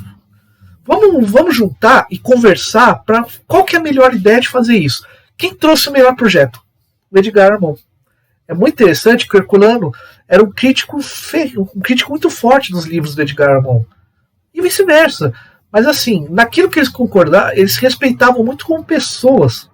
Vamos juntar e conversar para qual que é a melhor ideia de fazer isso. Quem trouxe o melhor projeto? O Edgar Armon. É muito interessante que o Herculano era um crítico muito forte dos livros do Edgar Armon. E vice-versa. Mas assim, naquilo que eles concordavam, eles se respeitavam muito como pessoas.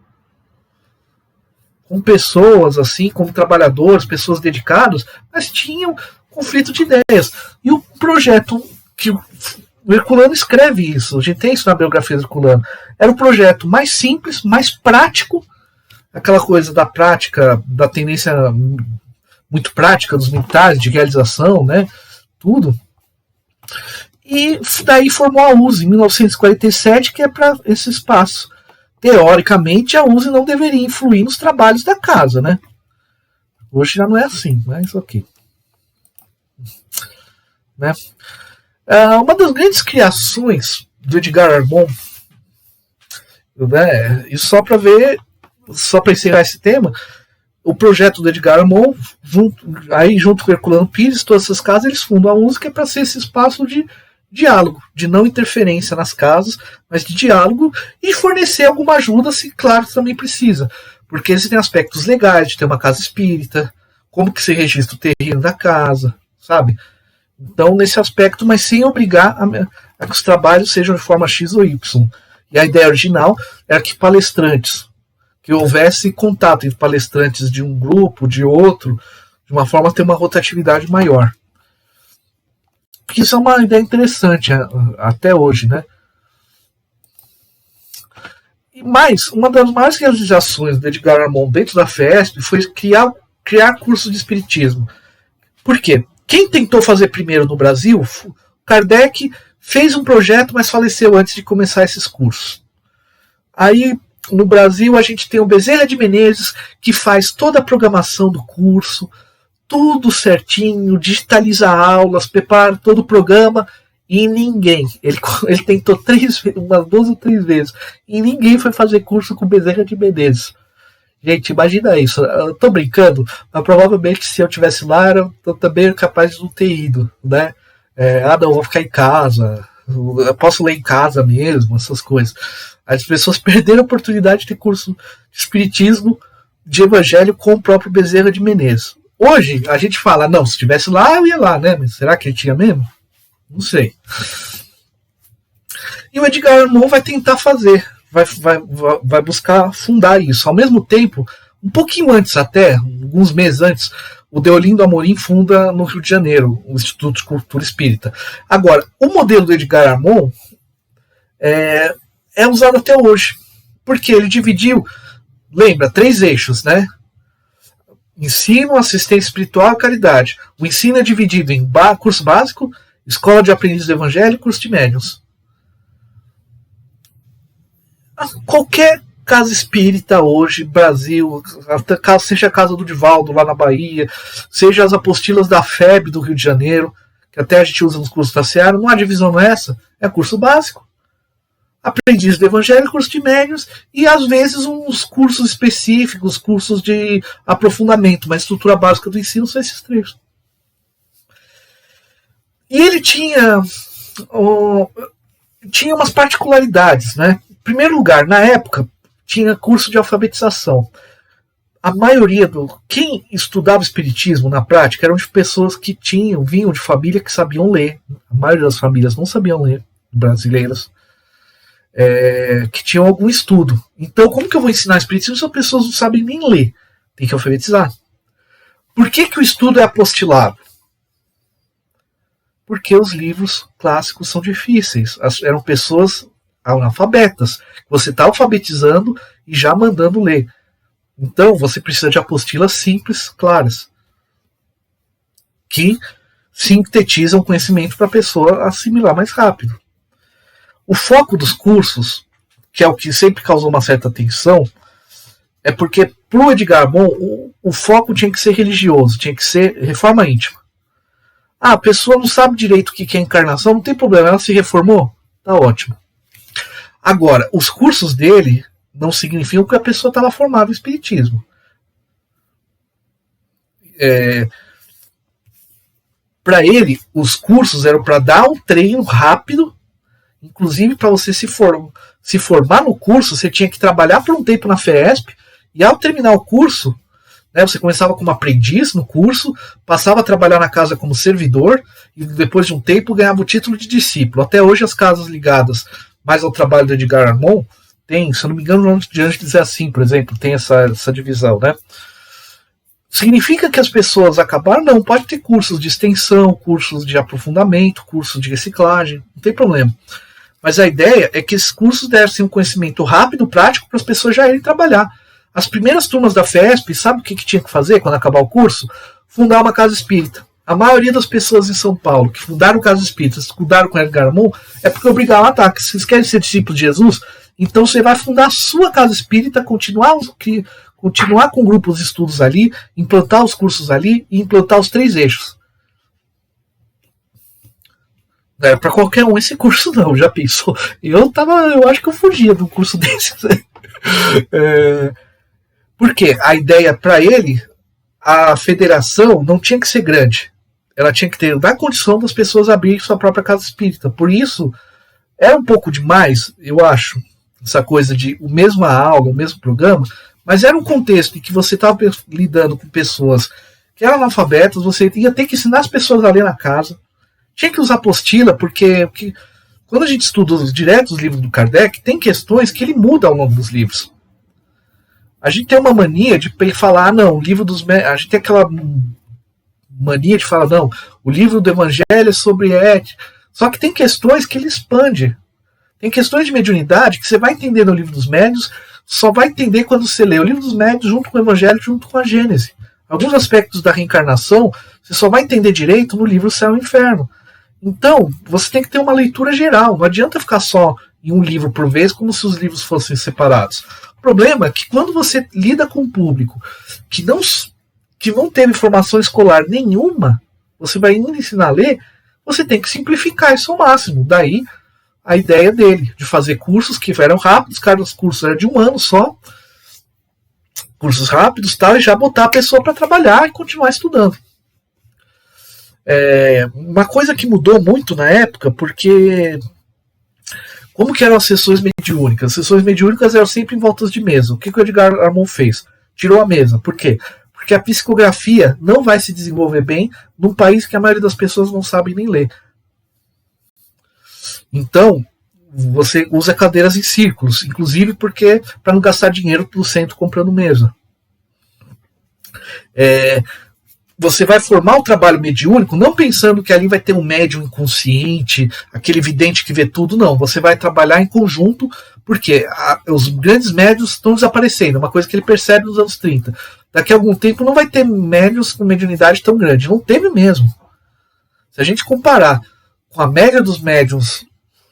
Com pessoas, assim, como trabalhadores, pessoas dedicadas, mas tinham conflito de ideias. E o projeto que o Herculano escreve isso, a gente tem isso na biografia do Herculano, era um projeto mais simples, mais prático, aquela coisa da prática, da tendência muito prática dos militares, de realização, né, tudo. E daí formou a USE em 1947, que é para esse espaço. Teoricamente, a USE não deveria influir nos trabalhos da casa, né? Hoje já não é assim, mas ok. Né? Uma das grandes criações do Edgar Armon, né, e só para encerrar esse tema, o projeto do Edgar Armon, junto com o Herculano Pires, todas essas casas, eles fundam a USE, que é para ser esse espaço de diálogo, de não interferência nas casas, mas de diálogo e fornecer alguma ajuda, se claro também precisa, porque existem aspectos legais de ter uma casa espírita, como que se registra o terreno da casa, sabe? Então, nesse aspecto, mas sem obrigar a que os trabalhos sejam de forma X ou Y. E a ideia original era que que houvesse contato entre palestrantes de um grupo, de outro, de uma forma a ter uma rotatividade maior. Porque isso é uma ideia interessante até hoje, né? Mas uma das maiores realizações do Edgar Armon dentro da FESP foi criar cursos de espiritismo. Por quê? Quem tentou fazer primeiro no Brasil, Kardec fez um projeto, mas faleceu antes de começar esses cursos. Aí, no Brasil, a gente tem o Bezerra de Menezes, que faz toda a programação do curso, tudo certinho, digitaliza aulas, prepara todo o programa, e ninguém, ele tentou umas 2 ou 3 vezes, e ninguém foi fazer curso com Bezerra de Menezes. Gente, imagina isso. Eu tô brincando, mas provavelmente se eu tivesse lá, eu também capaz de não ter ido, né? Não, vou ficar em casa, eu posso ler em casa mesmo, essas coisas. As pessoas perderam a oportunidade de ter curso de espiritismo, de evangelho com o próprio Bezerra de Menezes. Hoje, a gente fala, não, se estivesse lá, eu ia lá, né? Mas será que ele tinha mesmo? Não sei. E o Edgar Armon vai tentar fazer. Vai buscar fundar isso. Ao mesmo tempo, um pouquinho antes até, alguns meses antes, o Deolindo Amorim funda no Rio de Janeiro o Instituto de Cultura Espírita. Agora, o modelo do Edgar Armon é usado até hoje, porque ele dividiu, lembra, 3 eixos, né? Ensino, assistência espiritual e caridade. O ensino é dividido em curso básico, escola de aprendizes do evangelho e curso de médiuns. Qualquer casa espírita hoje, Brasil, seja a casa do Divaldo lá na Bahia, seja as apostilas da FEB do Rio de Janeiro, que até a gente usa nos cursos da Seara, não há divisão nessa, é curso básico. Aprendiz do Evangelho, curso de médios e às vezes uns cursos específicos, cursos de aprofundamento, mas a estrutura básica do ensino são esses três. E ele tinha umas particularidades, né? Em primeiro lugar, na época, tinha curso de alfabetização. A maioria quem estudava espiritismo na prática eram de pessoas que vinham de família que sabiam ler. A maioria das famílias não sabiam ler, brasileiras. Que tinham algum estudo. Então, como que eu vou ensinar espiritismo se as pessoas não sabem nem ler? Tem que alfabetizar. Por que o estudo é apostilado? Porque os livros clássicos são difíceis. Eram pessoas analfabetas. Você está alfabetizando e já mandando ler. Então, você precisa de apostilas simples, claras, que sintetizam conhecimento para a pessoa assimilar mais rápido. O foco dos cursos, que é o que sempre causou uma certa tensão, é porque para o Edgar Moll o foco tinha que ser religioso, tinha que ser reforma íntima. A pessoa não sabe direito o que é encarnação, não tem problema, ela se reformou, tá ótimo. Agora, os cursos dele não significam que a pessoa estava formada no espiritismo. Para ele, os cursos eram para dar um treino rápido. Inclusive, para você se formar no curso, você tinha que trabalhar por um tempo na FESP, e ao terminar o curso, né, você começava como aprendiz no curso, passava a trabalhar na casa como servidor, e depois de um tempo ganhava o título de discípulo. Até hoje as casas ligadas mais ao trabalho do Edgar Armon tem, se eu não me engano, antes de dizer assim, por exemplo, tem essa divisão, né? Significa que as pessoas acabaram? Não, pode ter cursos de extensão, cursos de aprofundamento, cursos de reciclagem, não tem problema. Mas a ideia é que esses cursos dessem um conhecimento rápido, prático, para as pessoas já irem trabalhar. As primeiras turmas da FESP, sabe o que tinha que fazer quando acabar o curso? Fundar uma casa espírita. A maioria das pessoas em São Paulo que fundaram casa espírita, estudaram com Edgar Moll, é porque obrigaram que se vocês querem ser discípulos de Jesus, então você vai fundar a sua casa espírita, continuar com grupos de estudos ali, implantar os cursos ali e implantar os 3 eixos. Não é para qualquer um esse curso, não, já pensou? Eu acho que eu fugia de um curso desse. Porque a ideia para ele, a federação não tinha que ser grande. Ela tinha que dar condição das pessoas abrirem sua própria casa espírita. Por isso, era um pouco demais, eu acho, essa coisa de o mesmo aula, o mesmo programa, mas era um contexto em que você estava lidando com pessoas que eram analfabetas, você ia ter que ensinar as pessoas a ler na casa. Tinha que usar apostila, porque quando a gente estuda direto os livros do Kardec, tem questões que ele muda ao longo dos livros. A gente tem uma mania de falar, não, o livro dos... A gente tem aquela mania de falar, não, o livro do Evangelho é sobre ética. Só que tem questões que ele expande. Tem questões de mediunidade que você vai entender no livro dos médiuns, só vai entender quando você lê o livro dos médiuns junto com o Evangelho, junto com a Gênese. Alguns aspectos da reencarnação, você só vai entender direito no livro Céu e Inferno. Então, você tem que ter uma leitura geral. Não adianta ficar só em um livro por vez, como se os livros fossem separados. O problema é que quando você lida com um público que não teve formação escolar nenhuma, você vai ensinar a ler, você tem que simplificar isso ao máximo. Daí, a ideia dele, de fazer cursos que eram rápidos, cada curso era de 1 ano só, cursos rápidos, tal, e já botar a pessoa para trabalhar e continuar estudando. Uma coisa que mudou muito na época, porque como que eram as sessões mediúnicas? As sessões mediúnicas eram sempre em voltas de mesa. O que o Edgar Armon fez? Tirou a mesa. Por quê? Porque a psicografia não vai se desenvolver bem num país que a maioria das pessoas não sabem nem ler. Então, você usa cadeiras em círculos, inclusive porque para não gastar dinheiro do centro comprando mesa. Você vai formar o trabalho mediúnico não pensando que ali vai ter um médium inconsciente, aquele vidente que vê tudo, não. Você vai trabalhar em conjunto, porque os grandes médiuns estão desaparecendo, uma coisa que ele percebe nos anos 30. Daqui a algum tempo não vai ter médiuns com mediunidade tão grande. Não teve mesmo. Se a gente comparar com a média dos médiuns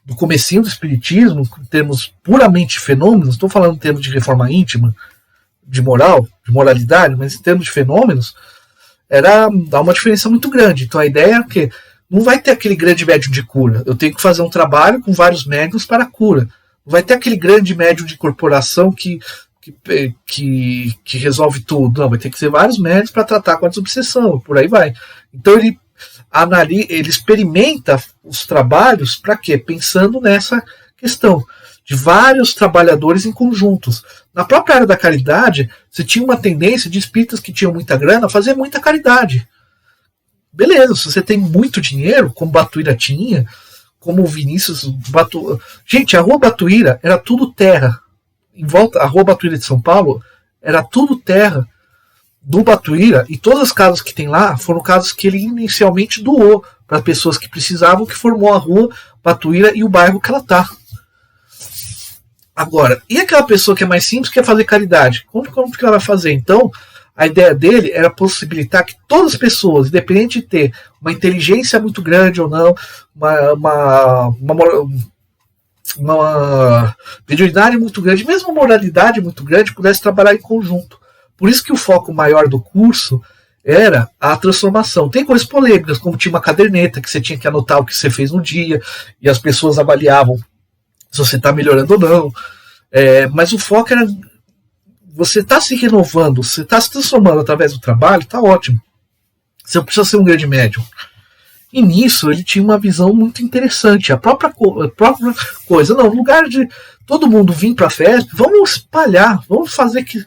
do comecinho do espiritismo, em termos puramente fenômenos, estou falando em termos de reforma íntima, de moral, de moralidade, mas em termos de fenômenos, dá uma diferença muito grande. Então a ideia é que não vai ter aquele grande médium de cura. Eu tenho que fazer um trabalho com vários médiums para a cura. Não vai ter aquele grande médium de corporação que resolve tudo. Não, vai ter que ser vários médiums para tratar com a desobsessão, por aí vai. Então ele experimenta os trabalhos para quê? Pensando nessa questão de vários trabalhadores em conjuntos. Na própria área da caridade, você tinha uma tendência de espíritas que tinham muita grana a fazer muita caridade. Beleza, se você tem muito dinheiro, como Batuíra tinha, como o Vinícius Gente, a Rua Batuíra era tudo terra. Em volta, a Rua Batuíra de São Paulo era tudo terra do Batuíra, e todas as casas que tem lá foram casas que ele inicialmente doou para pessoas que precisavam, que formou a Rua Batuíra e o bairro que ela está. Agora, e aquela pessoa que é mais simples, que quer fazer caridade? Como que ela vai fazer? Então, a ideia dele era possibilitar que todas as pessoas, independente de ter uma inteligência muito grande ou não, uma mediunidade muito grande, mesmo uma moralidade muito grande, pudesse trabalhar em conjunto. Por isso que o foco maior do curso era a transformação. Tem coisas polêmicas, como tinha uma caderneta que você tinha que anotar o que você fez no dia, e as pessoas avaliavam se você está melhorando ou não. Mas o foco era você está se renovando, você está se transformando através do trabalho, está ótimo. Você não precisa ser um grande médium. E nisso ele tinha uma visão muito interessante. A própria coisa, não, no lugar de todo mundo vir para a festa, vamos espalhar, vamos fazer que...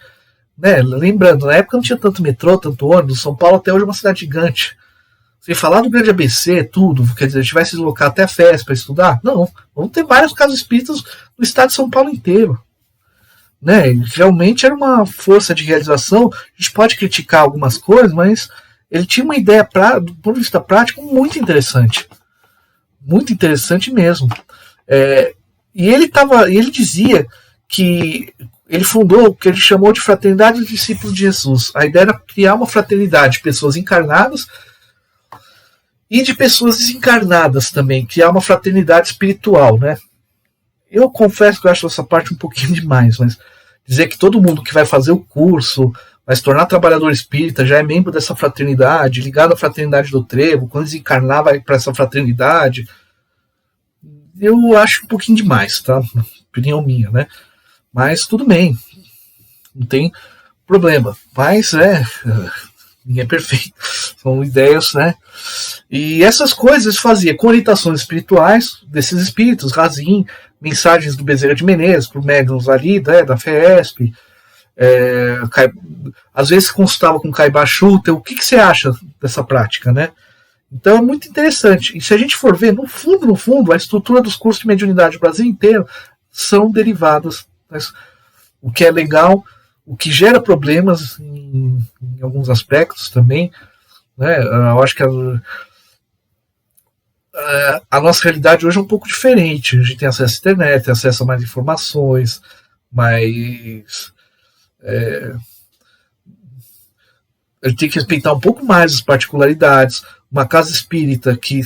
Né? Lembrando, na época não tinha tanto metrô, tanto ônibus, São Paulo até hoje é uma cidade gigante. Sem falar do grande ABC, tudo, quer dizer, a gente vai se deslocar até a festa para estudar? Não, vamos ter vários casos espíritas no estado de São Paulo inteiro. Né? Realmente era uma força de realização. A gente pode criticar algumas coisas, mas ele tinha uma ideia, do ponto de vista prático, muito interessante mesmo. E ele dizia que ele fundou o que ele chamou de Fraternidade dos Discípulos de Jesus. A ideia era criar uma fraternidade de pessoas encarnadas e de pessoas desencarnadas também, criar uma fraternidade espiritual, né? Eu confesso que eu acho essa parte um pouquinho demais, mas dizer que todo mundo que vai fazer o curso vai se tornar trabalhador espírita, já é membro dessa fraternidade, ligado à fraternidade do Trevo, quando desencarnar vai para essa fraternidade, eu acho um pouquinho demais, tá? Opinião minha, né? Mas tudo bem, não tem problema. Mas ninguém é perfeito, são ideias, né? E essas coisas fazia com orientações espirituais desses espíritos, Razin, mensagens do Bezerra de Menezes, por médiuns ali, né, da FESP, às vezes consultava com Caiba Schutter. O que você acha dessa prática, né? Então é muito interessante. E se a gente for ver, no fundo, a estrutura dos cursos de mediunidade do Brasil inteiro são derivadas. Mas o que é legal, o que gera problemas em alguns aspectos também, né? Eu acho que a nossa realidade hoje é um pouco diferente. A gente tem acesso à internet, tem acesso a mais informações, mas a gente tem que respeitar um pouco mais as particularidades. Uma casa espírita que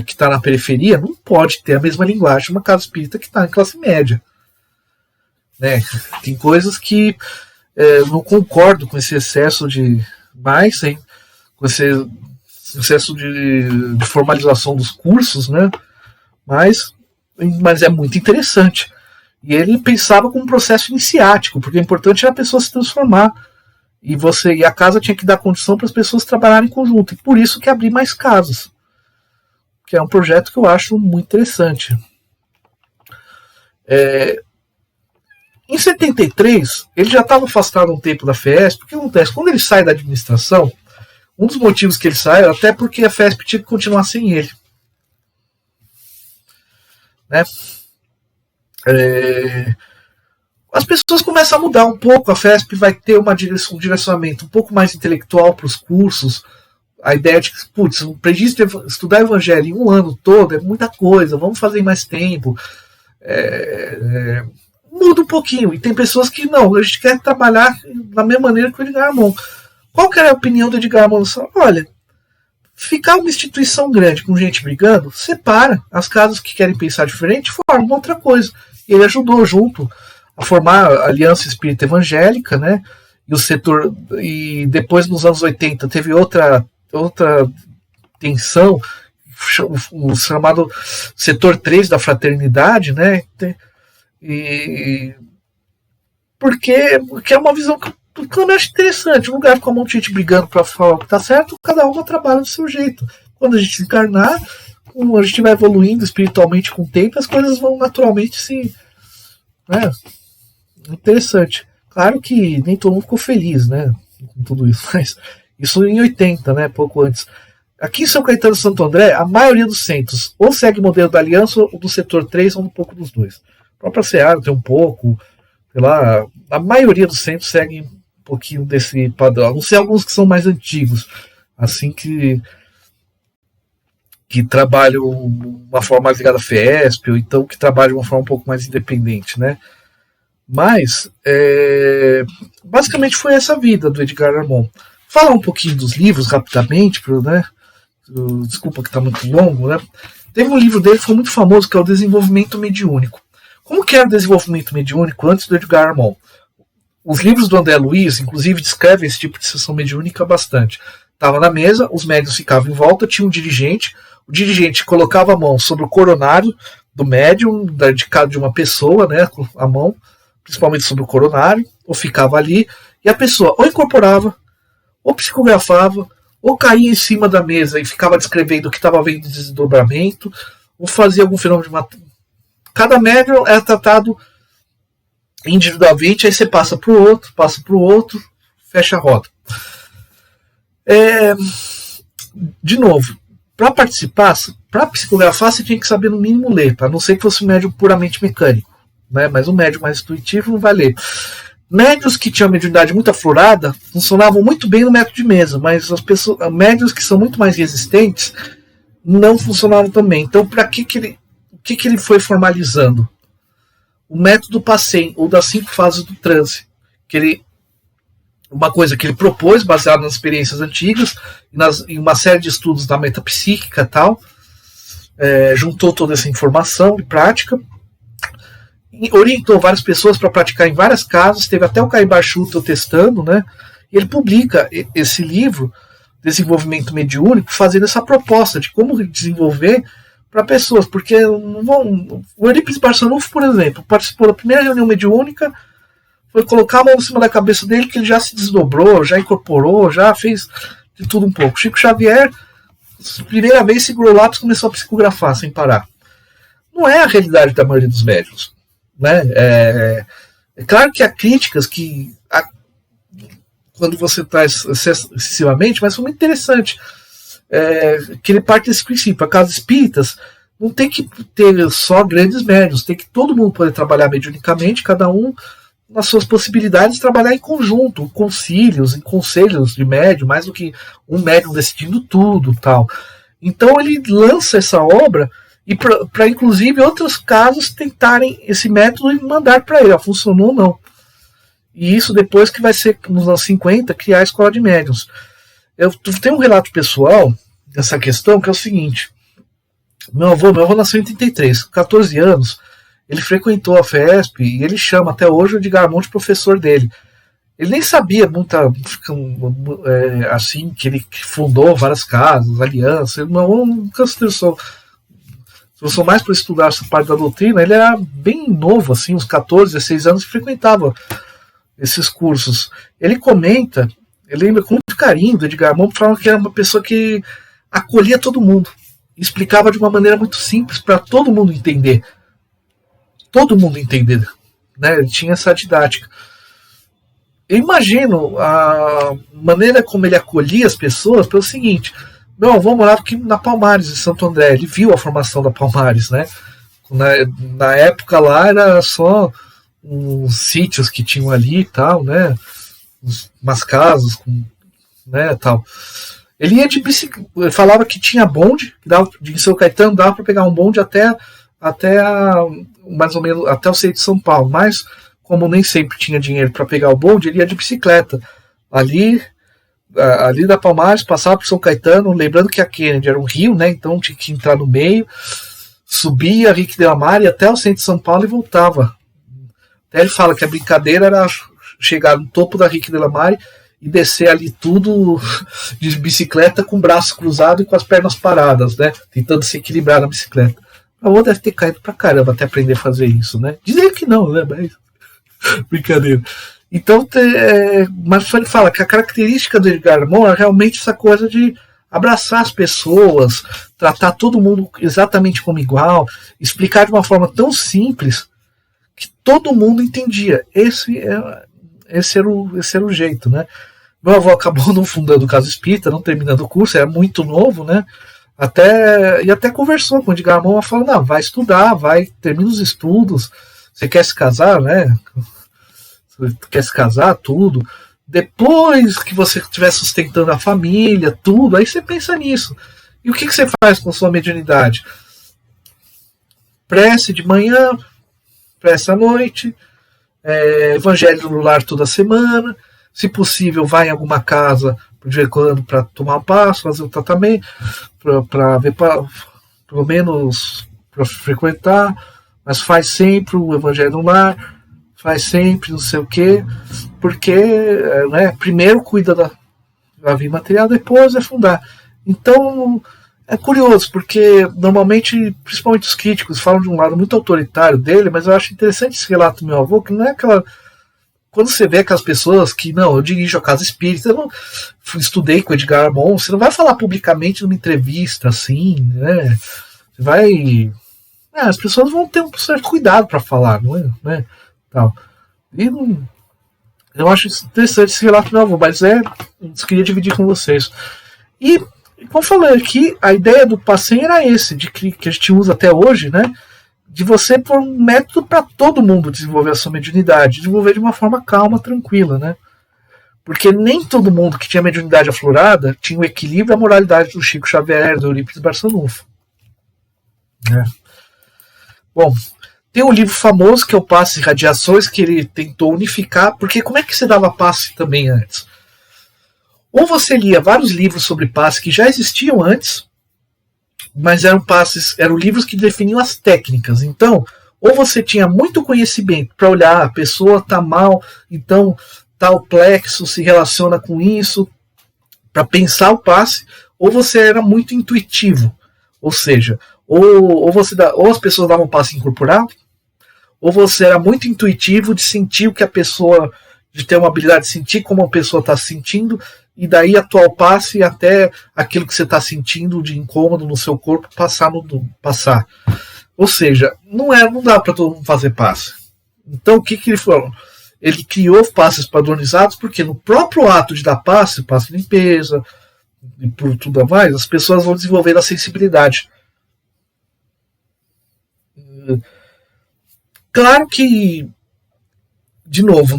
está na periferia não pode ter a mesma linguagem de uma casa espírita que está em classe média. Né? Tem coisas que não concordo com esse excesso com esse excesso de formalização dos cursos, né? Mas é muito interessante. E ele pensava como um processo iniciático, porque o importante era a pessoa se transformar. E a casa tinha que dar condição para as pessoas trabalharem em conjunto. E por isso que abrir mais casas. Que é um projeto que eu acho muito interessante. Em 73, ele já estava afastado um tempo da FESP. O que acontece? Quando ele sai da administração, um dos motivos que ele sai é até porque a FESP tinha que continuar sem ele. Né? As pessoas começam a mudar um pouco. A FESP vai ter um direcionamento um pouco mais intelectual para os cursos. A ideia de que, putz, um prejuízo de estudar evangelho em um ano todo é muita coisa, vamos fazer em mais tempo. Muda um pouquinho. E tem pessoas que não, a gente quer trabalhar da mesma maneira que o Edgar Armond. Qual que era a opinião do Edgar Armond? Olha, Ficar uma instituição grande com gente brigando, separa. As casas que querem pensar diferente formam outra coisa. Ele ajudou junto a formar a Aliança Espírita Evangélica, né? E o setor. E depois, nos anos 80, teve outra tensão, o chamado setor 3 da fraternidade, né? Porque é uma visão que eu acho interessante. Um lugar com um monte de gente brigando para falar o que está certo, cada uma trabalha do seu jeito. Quando a gente se encarnar, a gente vai evoluindo espiritualmente com o tempo, as coisas vão naturalmente se. Né? Interessante. Claro que nem todo mundo ficou feliz, né? Com tudo isso, mas isso em 80, né? Pouco antes. Aqui em São Caetano e Santo André, a maioria dos centros ou segue o modelo da Aliança ou do setor 3 ou um pouco dos dois. A própria Seara tem um pouco, sei lá, a maioria dos centros segue um pouquinho desse padrão. Não sei alguns que são mais antigos, assim que trabalham de uma forma mais ligada à Fiesp, ou então que trabalham de uma forma um pouco mais independente, né? Mas, basicamente foi essa a vida do Edgar Armond. Falar um pouquinho dos livros rapidamente, né? Desculpa que está muito longo, né? Teve um livro dele que foi muito famoso, que é o Desenvolvimento Mediúnico. Como que era o desenvolvimento mediúnico antes do Edgar Armond? Os livros do André Luiz, inclusive, descrevem esse tipo de sessão mediúnica bastante. Estava na mesa, os médiuns ficavam em volta, tinha um dirigente, o dirigente colocava a mão sobre o coronário do médium, de uma pessoa, né, a mão, principalmente sobre o coronário, ou ficava ali, e a pessoa ou incorporava, ou psicografava, ou caía em cima da mesa e ficava descrevendo o que estava vendo de desdobramento, ou fazia algum fenômeno de cada médium é tratado individualmente, aí você passa para o outro, fecha a roda. De novo, para participar, para psicografar, você tinha que saber no mínimo ler, a não ser que fosse um médium puramente mecânico, né? Mas um médium mais intuitivo não vai ler. Médiuns que tinham mediunidade muito aflorada funcionavam muito bem no método de mesa, mas médiuns que são muito mais resistentes não funcionavam também. Então, para que ele foi formalizando? O método PACEM, ou das 5 fases do transe, uma coisa que ele propôs, baseado nas experiências antigas, em uma série de estudos da metapsíquica e tal, juntou toda essa informação e prática, orientou várias pessoas para praticar em várias casas, teve até o Caibar Schutel testando, né? E ele publica esse livro, Desenvolvimento Mediúnico, fazendo essa proposta de como desenvolver para pessoas, porque o Eurípides Barçanufo, por exemplo, participou da primeira reunião mediúnica, foi colocar a mão em cima da cabeça dele, que ele já se desdobrou, já incorporou, já fez de tudo um pouco. Chico Xavier, primeira vez, segurou o lápis e começou a psicografar sem parar. Não é a realidade da maioria dos médiuns, né? É claro que há críticas quando você traz excessivamente, mas foi muito interessante que ele parte desse princípio. A casa espíritas não tem que ter só grandes médiuns, tem que todo mundo poder trabalhar mediunicamente, cada um nas suas possibilidades, trabalhar em conjunto, em concílios, em conselhos de médium, mais do que um médium decidindo tudo, tal. Então ele lança essa obra e para inclusive outros casos tentarem esse método e mandar para ele, funcionou ou não. E isso depois que vai ser, nos anos 50, criar a escola de médiuns. Eu tenho um relato pessoal dessa questão, que é o seguinte: meu avô nasceu em 83, 14 anos, ele frequentou a FESP e ele chama até hoje o Edgar Armond de professor dele. Ele nem sabia assim, que ele fundou várias casas, alianças, ele nunca se interessou mais para estudar essa parte da doutrina. Ele era bem novo, assim, uns 14, 16 anos, e frequentava esses cursos. Ele comenta, ele lembra com muito carinho do Edgar Armond, falando que era uma pessoa que acolhia todo mundo, explicava de uma maneira muito simples para todo mundo entender. Todo mundo entender, né? Ele tinha essa didática. Eu imagino a maneira como ele acolhia as pessoas pelo seguinte: meu avô morava aqui na Palmares, em Santo André, ele viu a formação da Palmares, né? Na época lá era só uns sítios que tinham ali e tal, né? Umas casas, né, tal. Ele ia de bicicleta, ele falava que tinha bonde, que dava, de São Caetano dava para pegar um bonde mais ou menos até o centro de São Paulo, mas como nem sempre tinha dinheiro para pegar o bonde, ele ia de bicicleta ali, ali da Palmares, passava por São Caetano, lembrando que a Kennedy era um rio, né? Então tinha que entrar no meio, subia a Henrique de la Mare até o centro de São Paulo e voltava. Até ele fala que a brincadeira era chegar no topo da Henrique de la Mare e descer ali tudo de bicicleta com o braço cruzado e com as pernas paradas, né? Tentando se equilibrar na bicicleta. A outra deve ter caído pra caramba até aprender a fazer isso, né? Dizem que não, né? Mas brincadeira. Então, mas ele fala que a característica do Edgar Morin é realmente essa coisa de abraçar as pessoas, tratar todo mundo exatamente como igual, explicar de uma forma tão simples que todo mundo entendia. Esse era o jeito, né? Meu avô acabou não fundando o Casa Espírita, não terminando o curso, era muito novo, né? Até conversou com o Edgar Morin, falou, não, vai estudar, termina os estudos, você quer se casar, né? Você quer se casar, tudo. Depois que você estiver sustentando a família, tudo, aí você pensa nisso. E o que você faz com sua mediunidade? Prece de manhã, prece à noite, evangelho no lar toda semana, se possível, vai em alguma casa de vez em quando para tomar um passo, fazer um tratamento, para ver, pelo menos para frequentar, mas faz sempre o evangelho no lar, faz sempre não sei o quê, porque primeiro cuida da vida material, depois é fundar. Então é curioso, porque normalmente, principalmente os críticos, falam de um lado muito autoritário dele, mas eu acho interessante esse relato do meu avô, que não é aquela... Quando você vê aquelas pessoas que, não, eu dirijo a Casa Espírita, eu não estudei com o Edgar Morin, você não vai falar publicamente numa entrevista, assim, né? Você vai... as pessoas vão ter um certo cuidado para falar, não é? Né? Tal. E eu acho interessante esse relato do meu avô, mas eu queria dividir com vocês. E, como eu falei aqui, a ideia do PACEM era esse, que a gente usa até hoje, né? De você pôr um método para todo mundo desenvolver a sua mediunidade, desenvolver de uma forma calma, tranquila, né? Porque nem todo mundo que tinha mediunidade aflorada tinha o equilíbrio e a moralidade do Chico Xavier, do Eurípides Barçanufo. Bom, tem um livro famoso que é o Passe e Radiações, que ele tentou unificar, porque como é que você dava passe também antes? Ou você lia vários livros sobre passe que já existiam antes, mas eram livros que definiam as técnicas. Então, ou você tinha muito conhecimento para olhar, a pessoa está mal, então tal plexo se relaciona com isso, para pensar o passe, ou você era muito intuitivo, ou seja, ou as pessoas davam passe incorporal, ou você era muito intuitivo de sentir o que a pessoa, de ter uma habilidade de sentir como a pessoa está se sentindo, e daí atuar o passe até aquilo que você está sentindo de incômodo no seu corpo passar. Ou seja, não dá para todo mundo fazer passe. Então o que ele falou? Ele criou passes padronizados porque no próprio ato de dar passe de limpeza e por tudo mais, as pessoas vão desenvolver a sensibilidade. Claro que, de novo,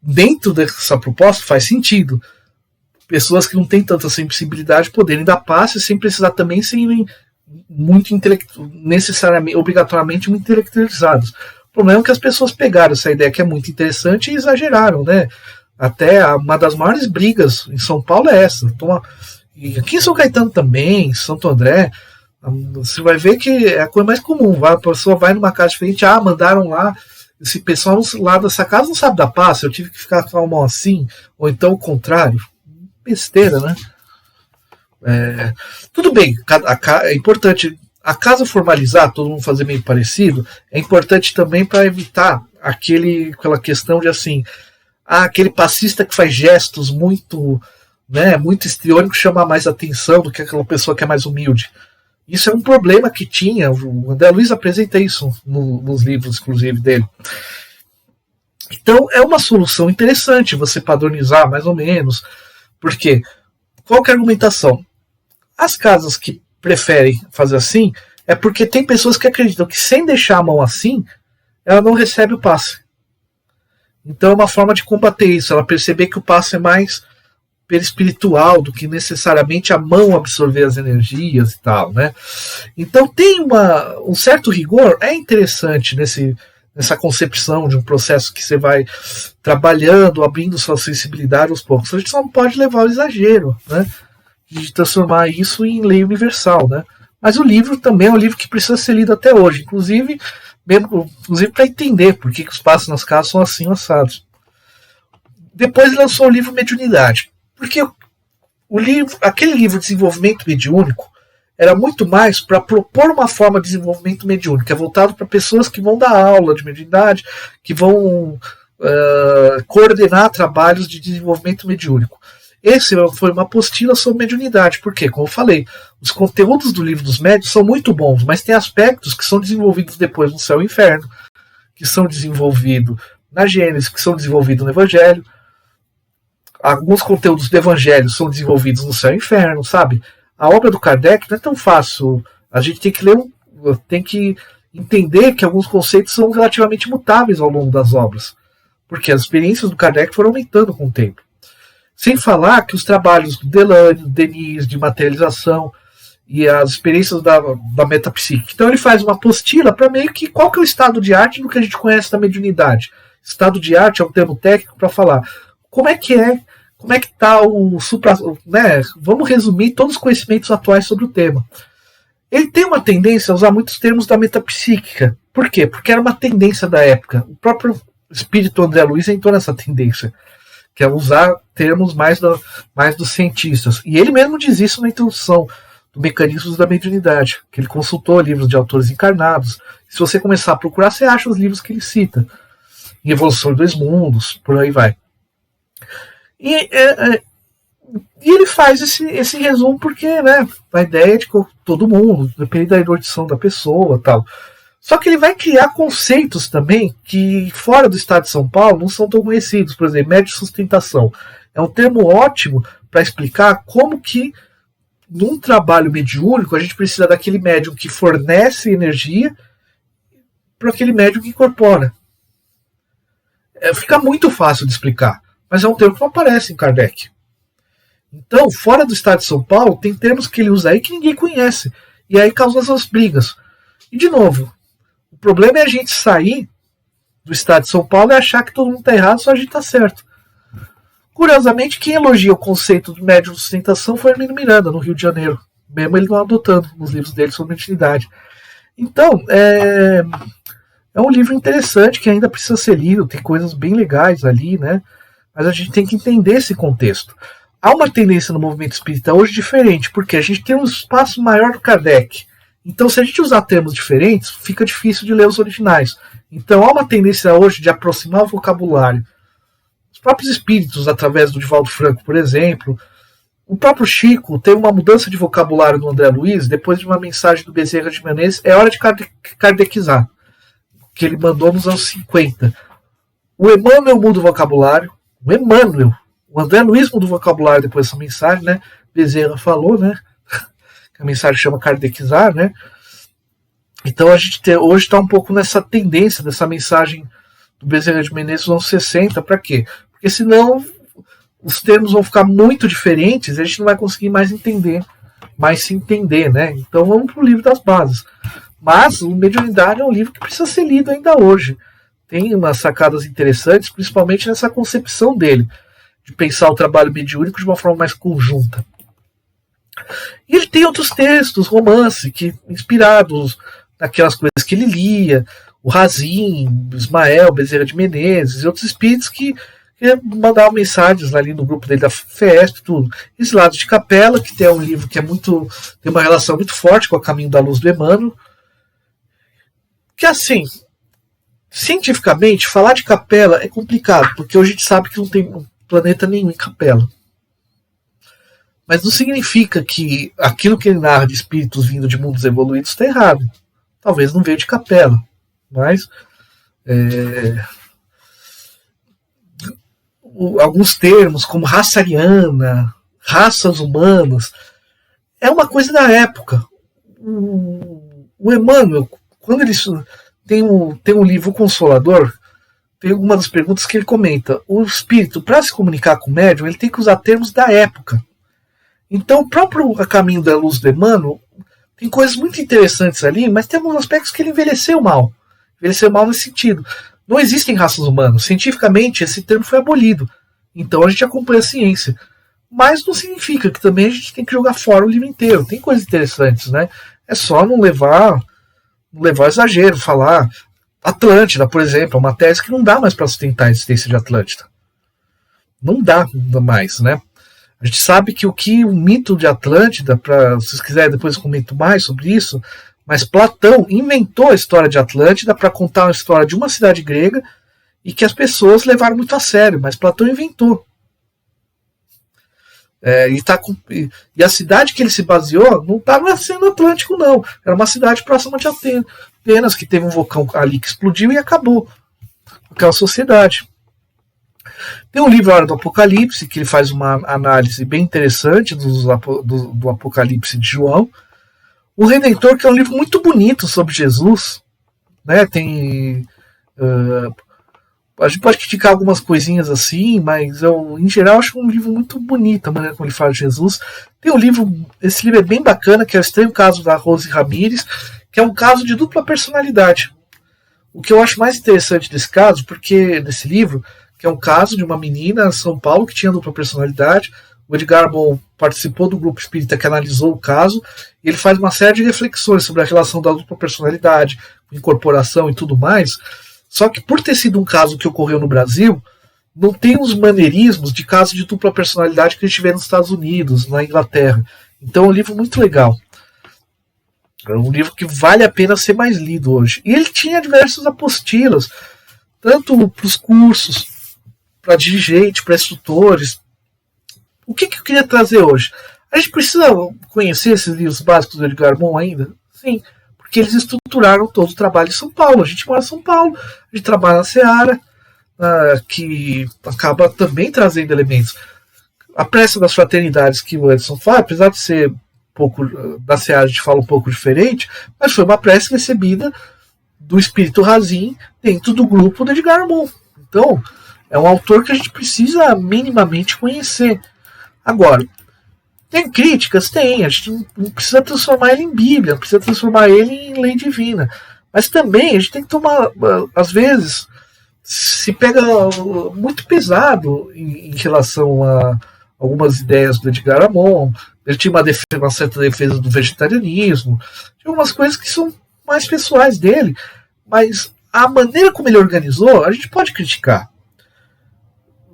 dentro dessa proposta faz sentido. Pessoas que não têm tanta sensibilidade poderem dar passe sem precisar também serem muito necessariamente, obrigatoriamente muito intelectualizados. O problema é que as pessoas pegaram essa ideia que é muito interessante e exageraram, né? Até uma das maiores brigas em São Paulo é essa. E aqui em São Caetano também, em Santo André, você vai ver que é a coisa mais comum. A pessoa vai numa casa diferente, mandaram lá. Esse pessoal lá dessa casa não sabe dar passe, eu tive que ficar com a mão assim, ou então o contrário. Besteira, né? Tudo bem, é importante a casa formalizar, todo mundo fazer meio parecido, é importante também para evitar aquela questão de assim, aquele passista que faz gestos muito, né, muito histriônicos, chama mais atenção do que aquela pessoa que é mais humilde. Isso é um problema que tinha, o André Luiz apresenta isso nos livros, inclusive, dele. Então, é uma solução interessante você padronizar, mais ou menos, porque, qual que é a argumentação? As casas que preferem fazer assim, é porque tem pessoas que acreditam que sem deixar a mão assim, ela não recebe o passe. Então, é uma forma de combater isso, ela perceber que o passe é mais espiritual do que necessariamente a mão absorver as energias e tal, né? Então tem um certo rigor, é interessante nessa concepção de um processo que você vai trabalhando, abrindo sua sensibilidade aos poucos. A gente só não pode levar ao exagero, né, de transformar isso em lei universal, né? Mas o livro também é um livro que precisa ser lido até hoje, inclusive para entender por que os passos nas casas são assim assados. Depois ele lançou o livro Mediunidade, porque aquele livro de desenvolvimento mediúnico era muito mais para propor uma forma de desenvolvimento mediúnico, que é voltado para pessoas que vão dar aula de mediunidade, que vão coordenar trabalhos de desenvolvimento mediúnico. Esse foi uma apostila sobre mediunidade, porque, como eu falei, os conteúdos do livro dos médiuns são muito bons, mas tem aspectos que são desenvolvidos depois no Céu e Inferno, que são desenvolvidos na Gênesis, que são desenvolvidos no Evangelho. Alguns conteúdos do Evangelho são desenvolvidos no Céu e Inferno, sabe? A obra do Kardec não é tão fácil. A gente tem que ler, tem que entender que alguns conceitos são relativamente mutáveis ao longo das obras, porque as experiências do Kardec foram aumentando com o tempo. Sem falar que os trabalhos do Delane, do Denis, de materialização e as experiências da metapsíquica. Então ele faz uma apostila para meio que qual que é o estado de arte do que a gente conhece da mediunidade. Estado de arte é um termo técnico para falar como é que está o supra, né? Vamos resumir todos os conhecimentos atuais sobre o tema. Ele tem uma tendência a usar muitos termos da metapsíquica. Por quê? Porque era uma tendência da época. O próprio espírito André Luiz entrou nessa tendência, que é usar termos mais dos cientistas. E ele mesmo diz isso na introdução do Mecanismos da Mediunidade, que ele consultou livros de autores encarnados. Se você começar a procurar, você acha os livros que ele cita. Em Evolução dos Mundos, por aí vai. E ele faz esse resumo porque, né, a ideia é de todo mundo, depende da erudição da pessoa e tal. Só que ele vai criar conceitos também que, fora do estado de São Paulo, não são tão conhecidos. Por exemplo, médio sustentação. É um termo ótimo para explicar como que, num trabalho mediúnico, a gente precisa daquele médium que fornece energia para aquele médium que incorpora. Fica muito fácil de explicar, mas é um termo que não aparece em Kardec. Então, fora do estado de São Paulo, tem termos que ele usa aí que ninguém conhece. E aí causa essas brigas. E, de novo, o problema é a gente sair do estado de São Paulo e achar que todo mundo está errado, só a gente está certo. Curiosamente, quem elogia o conceito de médium de sustentação foi Hermínio Miranda, no Rio de Janeiro. Mesmo ele não adotando nos livros dele sobre mediunidade. Então, é um livro interessante que ainda precisa ser lido, tem coisas bem legais ali, né? Mas a gente tem que entender esse contexto. Há uma tendência no movimento espírita hoje diferente, porque a gente tem um espaço maior do Kardec. Então, se a gente usar termos diferentes, fica difícil de ler os originais. Então, há uma tendência hoje de aproximar o vocabulário. Os próprios espíritos, através do Divaldo Franco, por exemplo, o próprio Chico teve uma mudança de vocabulário no André Luiz, depois de uma mensagem do Bezerra de Menezes, é hora de kardecizar, que ele mandou nos anos 50. O Emmanuel muda o vocabulário, o André Luiz muda o vocabulário depois dessa mensagem, né? Bezerra falou, né? A mensagem chama kardecizar, né? Então a gente hoje está um pouco nessa tendência dessa mensagem do Bezerra de Menezes nos anos 60. Para quê? Porque senão os termos vão ficar muito diferentes e a gente não vai conseguir mais se entender, né? Então vamos para o livro das bases. Mas o Mediunidade é um livro que precisa ser lido ainda hoje. Tem umas sacadas interessantes, principalmente nessa concepção dele, de pensar o trabalho mediúnico de uma forma mais conjunta. E ele tem outros textos, romance, que inspirados naquelas coisas que ele lia, o Razin, Ismael, Bezerra de Menezes e outros espíritos que mandavam mensagens ali no grupo dele da festa e tudo. Esse Lado de Capela, que tem um livro que tem uma relação muito forte com o Caminho da Luz do Emmanuel, que assim, cientificamente, falar de Capela é complicado, porque hoje a gente sabe que não tem planeta nenhum em Capela. Mas não significa que aquilo que ele narra de espíritos vindo de mundos evoluídos está errado. Talvez não veio de Capela, mas alguns termos como raça ariana, raças humanas, é uma coisa da época. O Emmanuel, quando ele tem um livro Consolador, tem uma das perguntas que ele comenta. O espírito, para se comunicar com o médium, ele tem que usar termos da época. Então, o próprio Caminho da Luz do Emmanuel tem coisas muito interessantes ali, mas tem alguns aspectos que ele envelheceu mal. envelhecer mal nesse sentido. Não existem raças humanas. Cientificamente, esse termo foi abolido. Então a gente acompanha a ciência. Mas não significa que também a gente tem que jogar fora o livro inteiro. Tem coisas interessantes, né? É só não levar exagero, falar Atlântida, por exemplo, é uma tese que não dá mais para sustentar a existência de Atlântida. Não dá mais, né? A gente sabe que o mito de Atlântida, se vocês quiserem depois eu comento mais sobre isso, mas Platão inventou a história de Atlântida para contar a história de uma cidade grega e que as pessoas levaram muito a sério, mas Platão inventou. E a cidade que ele se baseou não estava sendo Atlântico, não. Era uma cidade próxima de Atenas, que teve um vulcão ali que explodiu e acabou aquela sociedade. Tem um livro, A Hora do Apocalipse, que ele faz uma análise bem interessante do Apocalipse de João. O Redentor, que é um livro muito bonito sobre Jesus, né? Tem... a gente pode criticar algumas coisinhas assim, mas eu, em geral, acho um livro muito bonito a maneira como ele fala de Jesus. Tem um livro, esse livro é bem bacana, que é O Estranho Caso da Rose Ramírez, que é um caso de dupla personalidade. O que eu acho mais interessante desse livro, que é um caso de uma menina em São Paulo que tinha dupla personalidade. O Edgar Moll participou do grupo espírita que analisou o caso, e ele faz uma série de reflexões sobre a relação da dupla personalidade, incorporação e tudo mais. Só que por ter sido um caso que ocorreu no Brasil, não tem os maneirismos de caso de dupla personalidade que a gente vê nos Estados Unidos, na Inglaterra. Então é um livro muito legal. É um livro que vale a pena ser mais lido hoje. E ele tinha diversas apostilas, tanto para os cursos, para dirigentes, para instrutores. O que eu queria trazer hoje? A gente precisa conhecer esses livros básicos do Edgar Moll ainda? Sim, porque eles estruturaram todo o trabalho em São Paulo. A gente mora em São Paulo, a gente trabalha na Seara, que acaba também trazendo elementos. A prece das fraternidades que o Edson fala, apesar de ser pouco da Seara, a gente fala um pouco diferente, mas foi uma prece recebida do Espírito Razim dentro do grupo do Edgar Moll. Então, é um autor que a gente precisa minimamente conhecer. Agora, tem críticas? Tem. A gente não precisa transformar ele em Bíblia, não precisa transformar ele em lei divina. Mas também a gente tem que tomar, às vezes, se pega muito pesado em relação a algumas ideias do Edgar Moll. Ele tinha uma certa defesa do vegetarianismo, tinha algumas coisas que são mais pessoais dele, mas a maneira como ele organizou, a gente pode criticar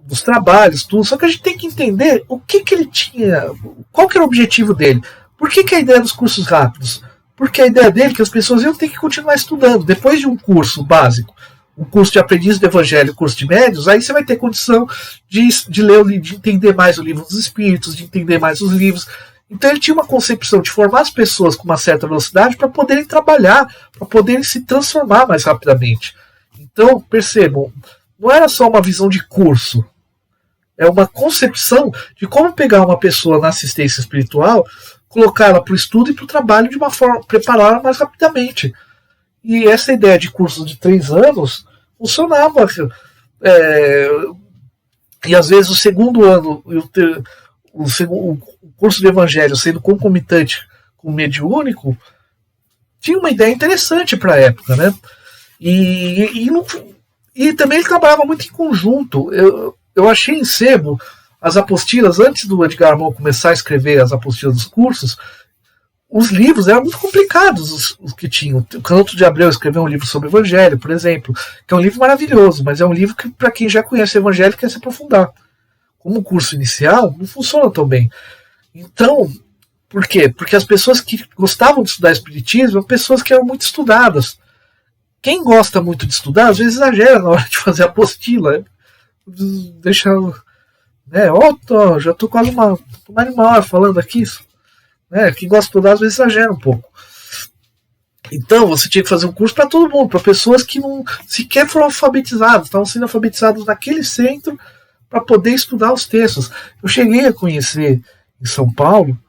dos trabalhos, tudo, só que a gente tem que entender o que ele tinha, qual que era o objetivo dele. Por que a ideia dos cursos rápidos? Porque a ideia dele é que as pessoas iam ter que continuar estudando. Depois de um curso básico, um curso de aprendiz do Evangelho, um curso de médios, aí você vai ter condição de ler, de entender mais o livro dos Espíritos, de entender mais os livros. Então ele tinha uma concepção de formar as pessoas com uma certa velocidade para poderem trabalhar, para poderem se transformar mais rapidamente. Então, percebam, não era só uma visão de curso, é uma concepção de como pegar uma pessoa na assistência espiritual, colocá-la para o estudo e para o trabalho de uma forma, prepará-la mais rapidamente. E essa ideia de cursos de 3 anos funcionava. E às vezes o segundo ano, o curso de evangelho sendo concomitante com o mediúnico, tinha uma ideia interessante para a época, né? E também ele trabalhava muito em conjunto. Eu achei em sebo as apostilas, antes do Edgar Moll começar a escrever as apostilas dos cursos, os livros eram muito complicados, os que tinham. O Canto de Abreu escreveu um livro sobre o Evangelho, por exemplo, que é um livro maravilhoso, mas é um livro que, para quem já conhece o Evangelho, quer se aprofundar. Como curso inicial, não funciona tão bem. Então, por quê? Porque as pessoas que gostavam de estudar Espiritismo eram pessoas que eram muito estudadas. Quem gosta muito de estudar, às vezes exagera na hora de fazer a apostila. Deixa... já estou quase mais de uma hora falando aqui. Quem gosta de estudar, às vezes exagera um pouco. Então, você tinha que fazer um curso para todo mundo, para pessoas que não sequer foram alfabetizadas, estavam sendo alfabetizadas naquele centro para poder estudar os textos. Eu cheguei a conhecer em São Paulo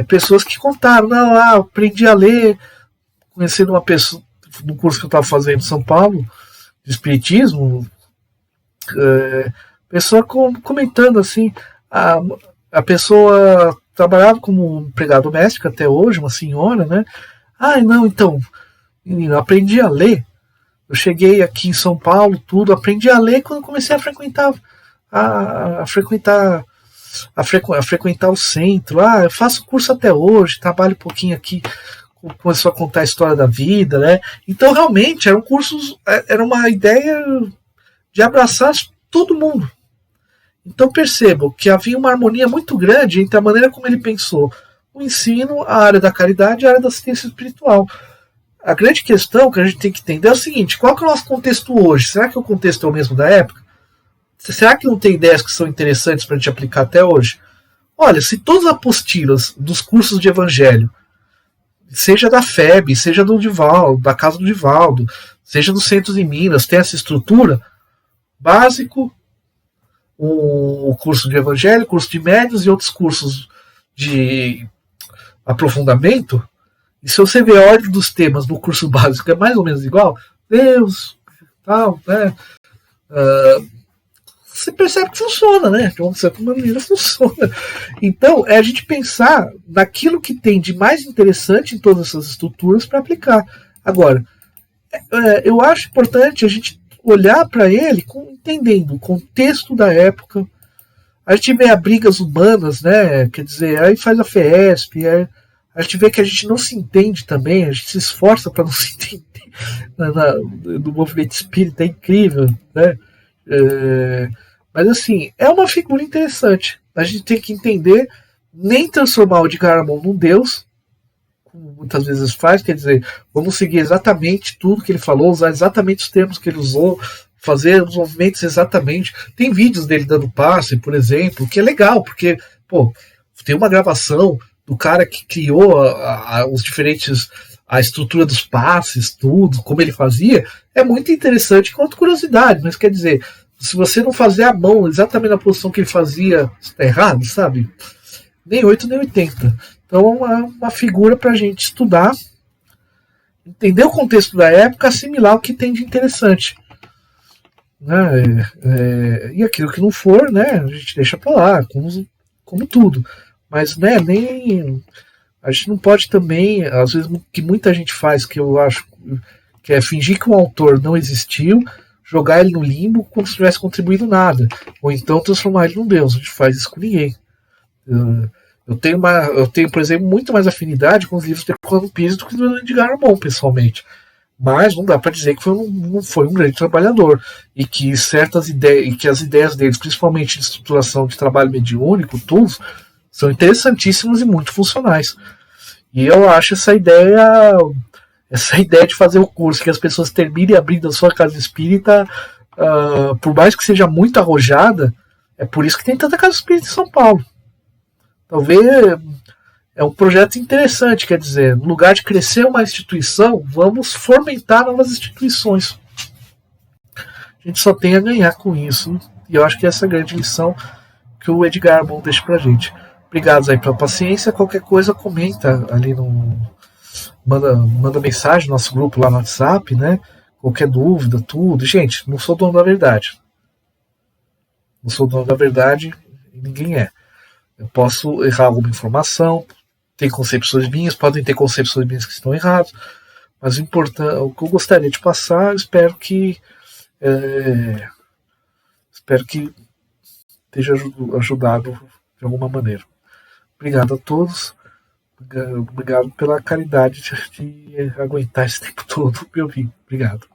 pessoas que contaram, aprendi a ler, conhecendo uma pessoa no curso que eu estava fazendo em São Paulo, de Espiritismo, pessoa comentando assim, a pessoa trabalhava como empregada doméstica até hoje, uma senhora, né? Então, menina, aprendi a ler Eu cheguei aqui em São Paulo, tudo, aprendi a ler quando comecei a frequentar a frequentar a frequentar o centro. Eu faço curso até hoje, trabalho um pouquinho aqui, começou a contar a história da vida, né? Então realmente era um curso, era uma ideia de abraçar todo mundo. Então percebo que havia uma harmonia muito grande entre a maneira como ele pensou o ensino, a área da caridade e a área da assistência espiritual. A grande questão que a gente tem que entender é o seguinte: qual que é o nosso contexto hoje? Será que o contexto é o mesmo da época? Será que não tem ideias que são interessantes para a gente aplicar até hoje? Olha, se todas as apostilas dos cursos de evangelho, seja da FEB, seja do Divaldo, da casa do Divaldo, seja dos centros em Minas, tem essa estrutura, básico, o curso de evangelho, curso de médios e outros cursos de aprofundamento, e se você vê a ordem dos temas no curso básico é mais ou menos igual, Deus, tal, né? Você percebe que funciona, né? De uma certa maneira funciona. Então, é a gente pensar naquilo que tem de mais interessante em todas essas estruturas para aplicar. Agora, eu acho importante a gente olhar para ele entendendo o contexto da época. A gente vê as brigas humanas, né? Quer dizer, aí faz a FESP, a gente vê que a gente não se entende também, a gente se esforça para não se entender no movimento espírita, é incrível, né? Mas assim, é uma figura interessante. A gente tem que entender, nem transformar o Edgar Morin num deus, como muitas vezes faz, quer dizer, vamos seguir exatamente tudo que ele falou, usar exatamente os termos que ele usou, fazer os movimentos exatamente. Tem vídeos dele dando passe, por exemplo, que é legal, porque, pô, tem uma gravação do cara que criou os diferentes, a estrutura dos passes, tudo, como ele fazia, é muito interessante quanto curiosidade, mas quer dizer, se você não fazer a mão exatamente na posição que ele fazia, está errado, sabe? Nem 8 nem 80. Então é uma figura para a gente estudar, entender o contexto da época, assimilar o que tem de interessante. Né? E aquilo que não for, né, a gente deixa para lá, como tudo. Mas né, nem a gente não pode também, às vezes, o que muita gente faz, que eu acho que é fingir que um autor não existiu, jogar ele no limbo como se tivesse contribuído nada, ou então transformar ele num deus. A gente faz isso com ninguém. Eu tenho, por exemplo, muito mais afinidade com os livros de Juan Pires do que do Edgar Morin, pessoalmente. Mas não dá para dizer que não foi um grande trabalhador e que certas ideias, e que as ideias deles, principalmente de estruturação de trabalho mediúnico, tools, são interessantíssimas e muito funcionais. E eu acho essa ideia de fazer o curso, que as pessoas terminem abrindo a sua casa espírita, por mais que seja muito arrojada, é por isso que tem tanta casa espírita em São Paulo. Talvez é um projeto interessante, quer dizer, no lugar de crescer uma instituição, vamos fomentar novas instituições. A gente só tem a ganhar com isso, e eu acho que essa é a grande lição que o Edgar Morin deixa pra gente. Obrigado aí pela paciência, qualquer coisa comenta ali manda mensagem no nosso grupo lá no WhatsApp, né? Qualquer dúvida, tudo. Gente, não sou dono da verdade. Não sou dono da verdade e ninguém é. Eu posso errar alguma informação, tem concepções minhas, podem ter concepções minhas que estão erradas, mas o que eu gostaria de passar, espero que esteja ajudado de alguma maneira. Obrigado a todos. Obrigado pela caridade de aguentar esse tempo todo me ouvir. Obrigado.